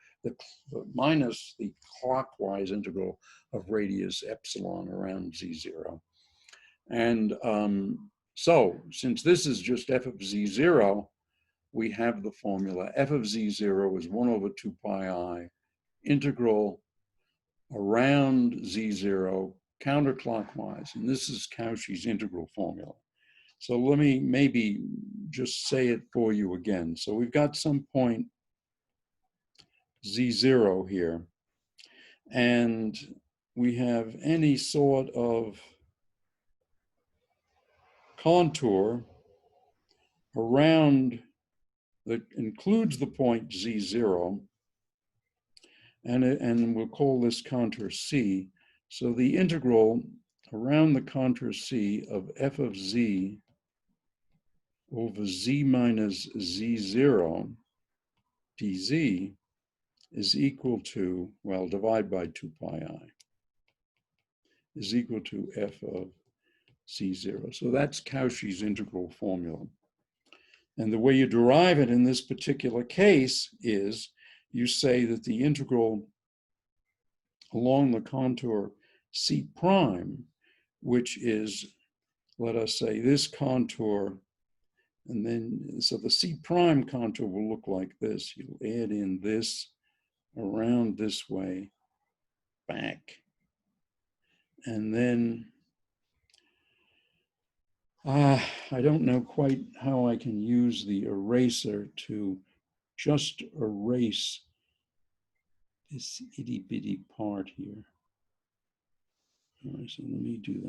minus the clockwise integral of radius epsilon around z0. And so since this is just f of z0, we have the formula f of z0 is 1 over 2 pi I integral around z0 counterclockwise. And this is Cauchy's integral formula. So let me maybe just say it for you again. So we've got some point z0 here, and we have any sort of contour around that includes the point z0, and we'll call this contour C. So the integral around the contour C of f of z over z minus z0 dz is equal to, well, divide by 2 pi I, is equal to f of z0. So that's Cauchy's integral formula. And the way you derive it in this particular case is you say that the integral along the contour C prime, which is, let us say, this contour, and then, so the C prime contour will look like this. You'll add in this around this way, back. And then, I don't know quite how I can use the eraser to just erase this itty bitty part here. All right, so let me do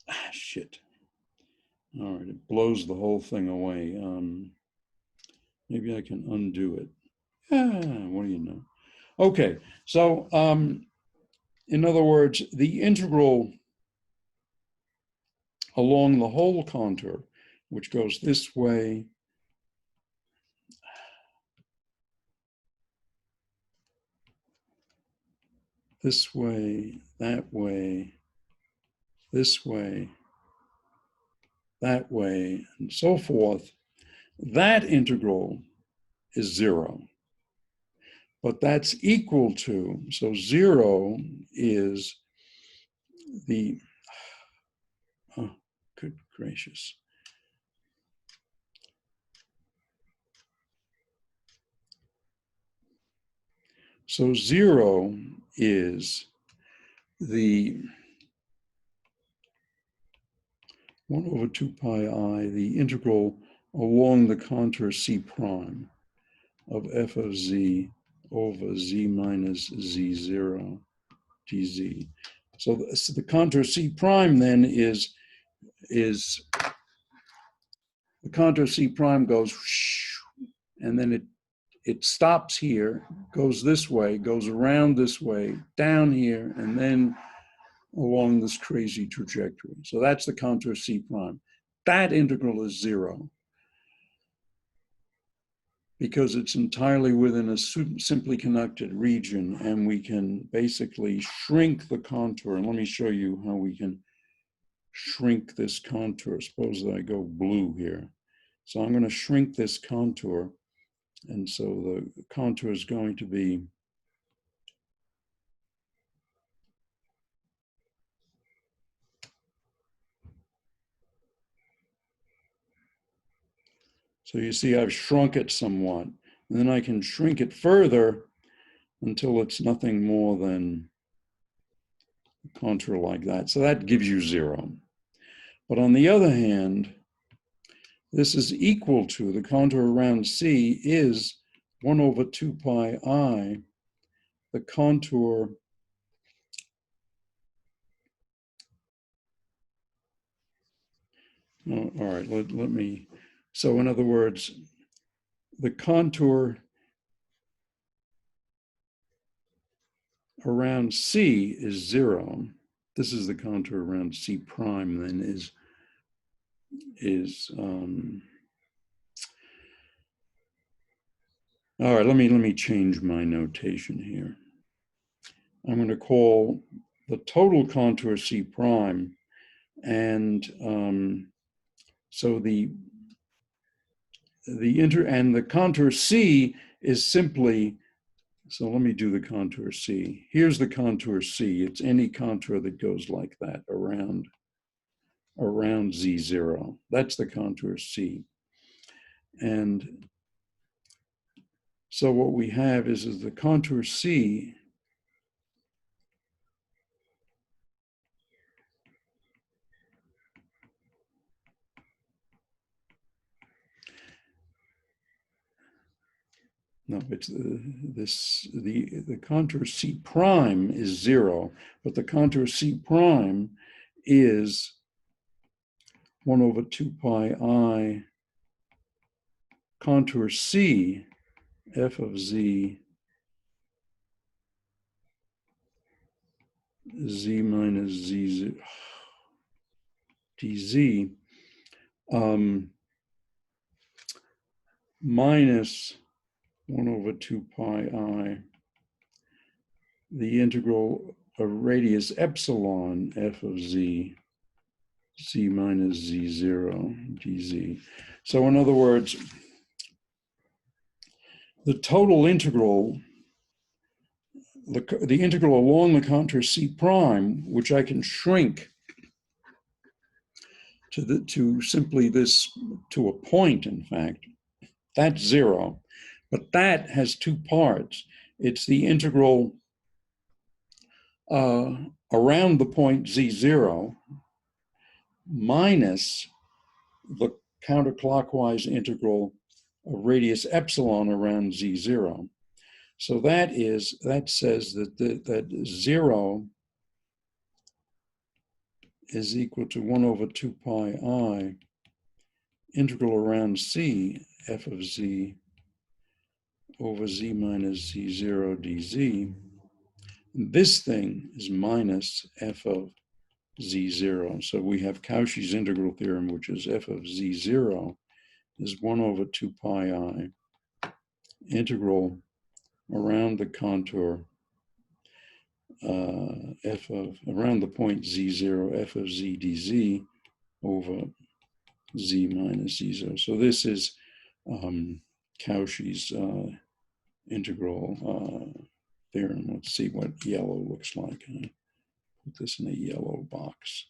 that. Shit. All right, it blows the whole thing away. Maybe I can undo it. What do you know? Okay, so in other words, the integral along the whole contour, which goes this way, this way, that way, this way, that way, and so forth, that integral is 0. But that's equal to, so 0 is the, oh, good gracious. So 0 is the 1 over 2 pi I, the integral along the contour C prime of f of z over z minus z0 dz. So the contour C prime then is the contour C prime goes, and then it stops here, goes this way, goes around this way, down here, and then along this crazy trajectory. So that's the contour C prime. That integral is 0 because it's entirely within a simply connected region, and we can basically shrink the contour. And let me show you how we can shrink this contour. Suppose that I go blue here. So I'm going to shrink this contour, and so the contour is going to be so you see I've shrunk it somewhat, and then I can shrink it further until it's nothing more than a contour like that. So that gives you 0. But on the other hand, this is equal to, the contour around C is 1 over 2 pi I, the contour all right, let me, so in other words, the contour around C is 0. This is the contour around C prime, then all right, let me change my notation here. I'm going to call the total contour C prime, and so the contour C is simply So let me do the contour C. Here's the contour C. It's any contour that goes like that around Z0. That's the contour C. And so what we have is the contour C no, it's the contour C prime is 0, but the contour C prime is 1 over 2 pi I contour C f of z z minus z dz minus 1 over 2 pi I the integral of radius epsilon f of z minus z0 dz. So in other words, the total integral, the integral along the contour C prime, which I can shrink to simply this, to a point, in fact, that's 0. But that has two parts. It's the integral around the point z0 minus the counterclockwise integral of radius epsilon around z0. So that says that that 0 is equal to 1 over 2 pi I integral around c f of z over z minus z0 dz. This thing is minus f of z0. So we have Cauchy's integral theorem, which is f of z0 is 1 over 2 pi I integral around the contour around the point z0 f of z dz over z minus z0. So this is Cauchy's integral theorem. Let's see what yellow looks like. I put this in a yellow box.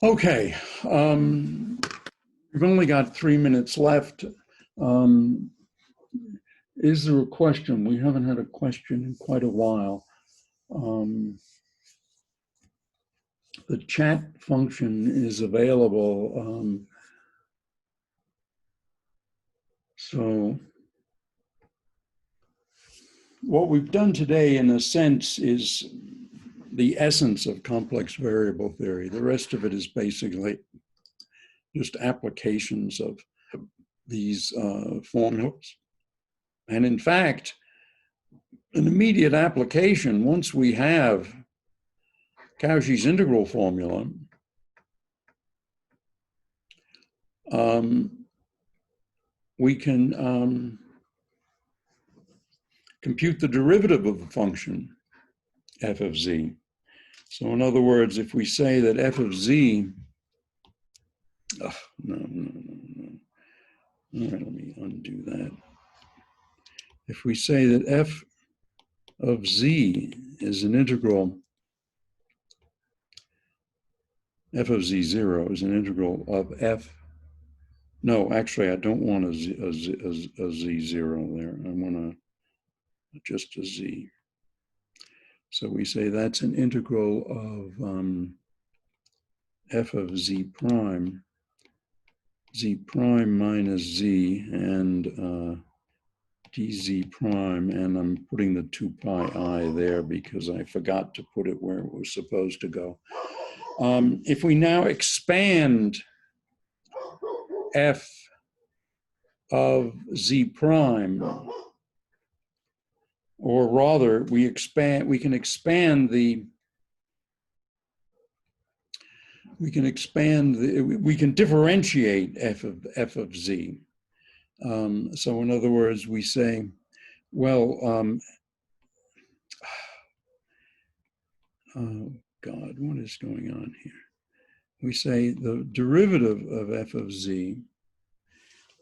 Okay, we've only got 3 minutes left. Is there a question? We haven't had a question in quite a while. The chat function is available. So what we've done today, in a sense, is the essence of complex variable theory. The rest of it is basically just applications of these formulas. And in fact, an immediate application, once we have Cauchy's integral formula, we can compute the derivative of the function f of z. So in other words, if we say that f of z, no. All right, let me undo that. If we say that f of z is an integral, f of z0 is an integral of f, no, actually I don't want a z0 there. I want just a z. So we say that's an integral of f of z prime minus z and dz prime, and I'm putting the 2 pi I there because I forgot to put it where it was supposed to go. If we now expand f of z prime, or rather we can differentiate f of z. So in other words, we say, well, oh God, what is going on here? We say the derivative of f of z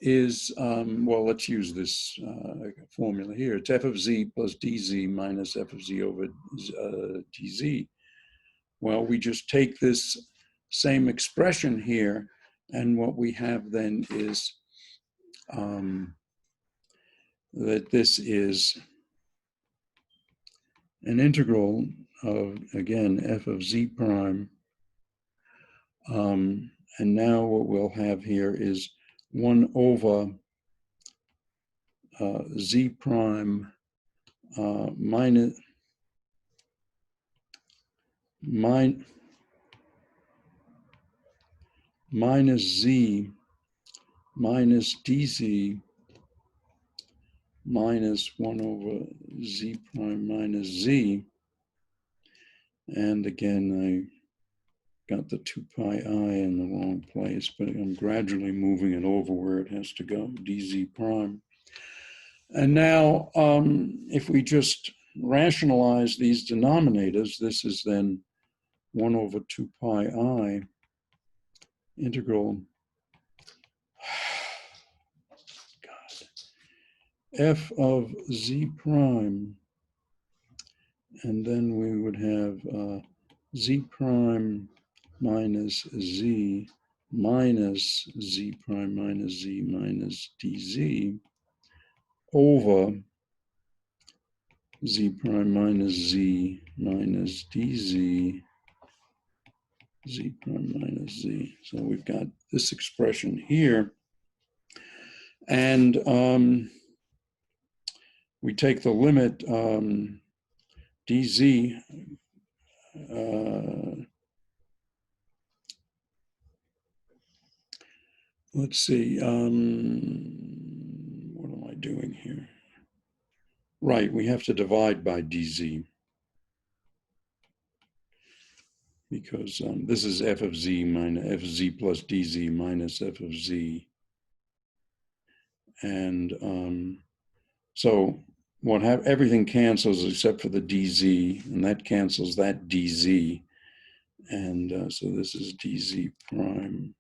is, well, let's use this formula here. It's f of z plus dz minus f of z over dz. Well, we just take this same expression here, and what we have then is that this is an integral of, again, f of z prime. And now what we'll have here is 1 over z prime minus z minus dz minus 1 over z prime minus z. And again, I got the 2 pi I in the wrong place, but I'm gradually moving it over where it has to go, dz prime. And now, if we just rationalize these denominators, this is then 1 over 2 pi I integral f of z prime, and then we would have z prime minus z minus z prime minus z minus dz over z prime minus z minus dz z prime minus z. So we've got this expression here, and we take the limit dz, let's see, what am I doing here? Right, we have to divide by dz, because this is f of z minus f of z plus dz minus f of z. And so everything cancels except for the dz, and that cancels that dz. And so this is dz prime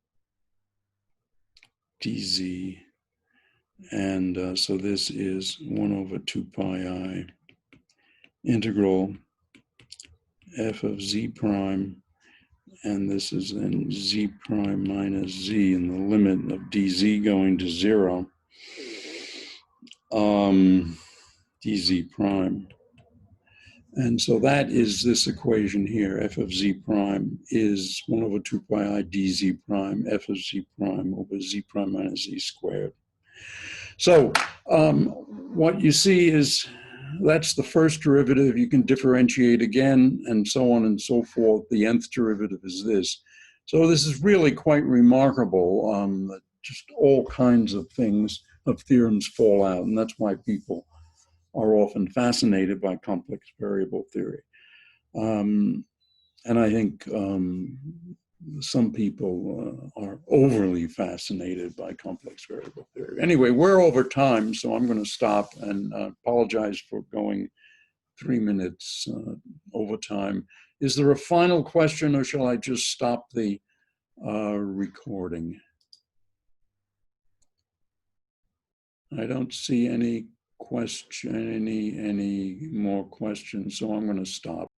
dz. And so this is 1 over 2 pi I integral f of z prime, and this is then z prime minus z, and the limit of dz going to 0, dz prime. And so that is this equation here. F of z prime is 1 over 2 pi I dz prime, f of z prime over z prime minus z squared. So what you see is that's the first derivative. You can differentiate again, and so on and so forth. The nth derivative is this. So this is really quite remarkable that just all kinds of things, of theorems fall out, and that's why people are often fascinated by complex variable theory. And I think some people are overly fascinated by complex variable theory. Anyway, we're over time, so I'm going to stop and apologize for going 3 minutes over time. Is there a final question, or shall I just stop the recording? I don't see any more questions, so I'm going to stop.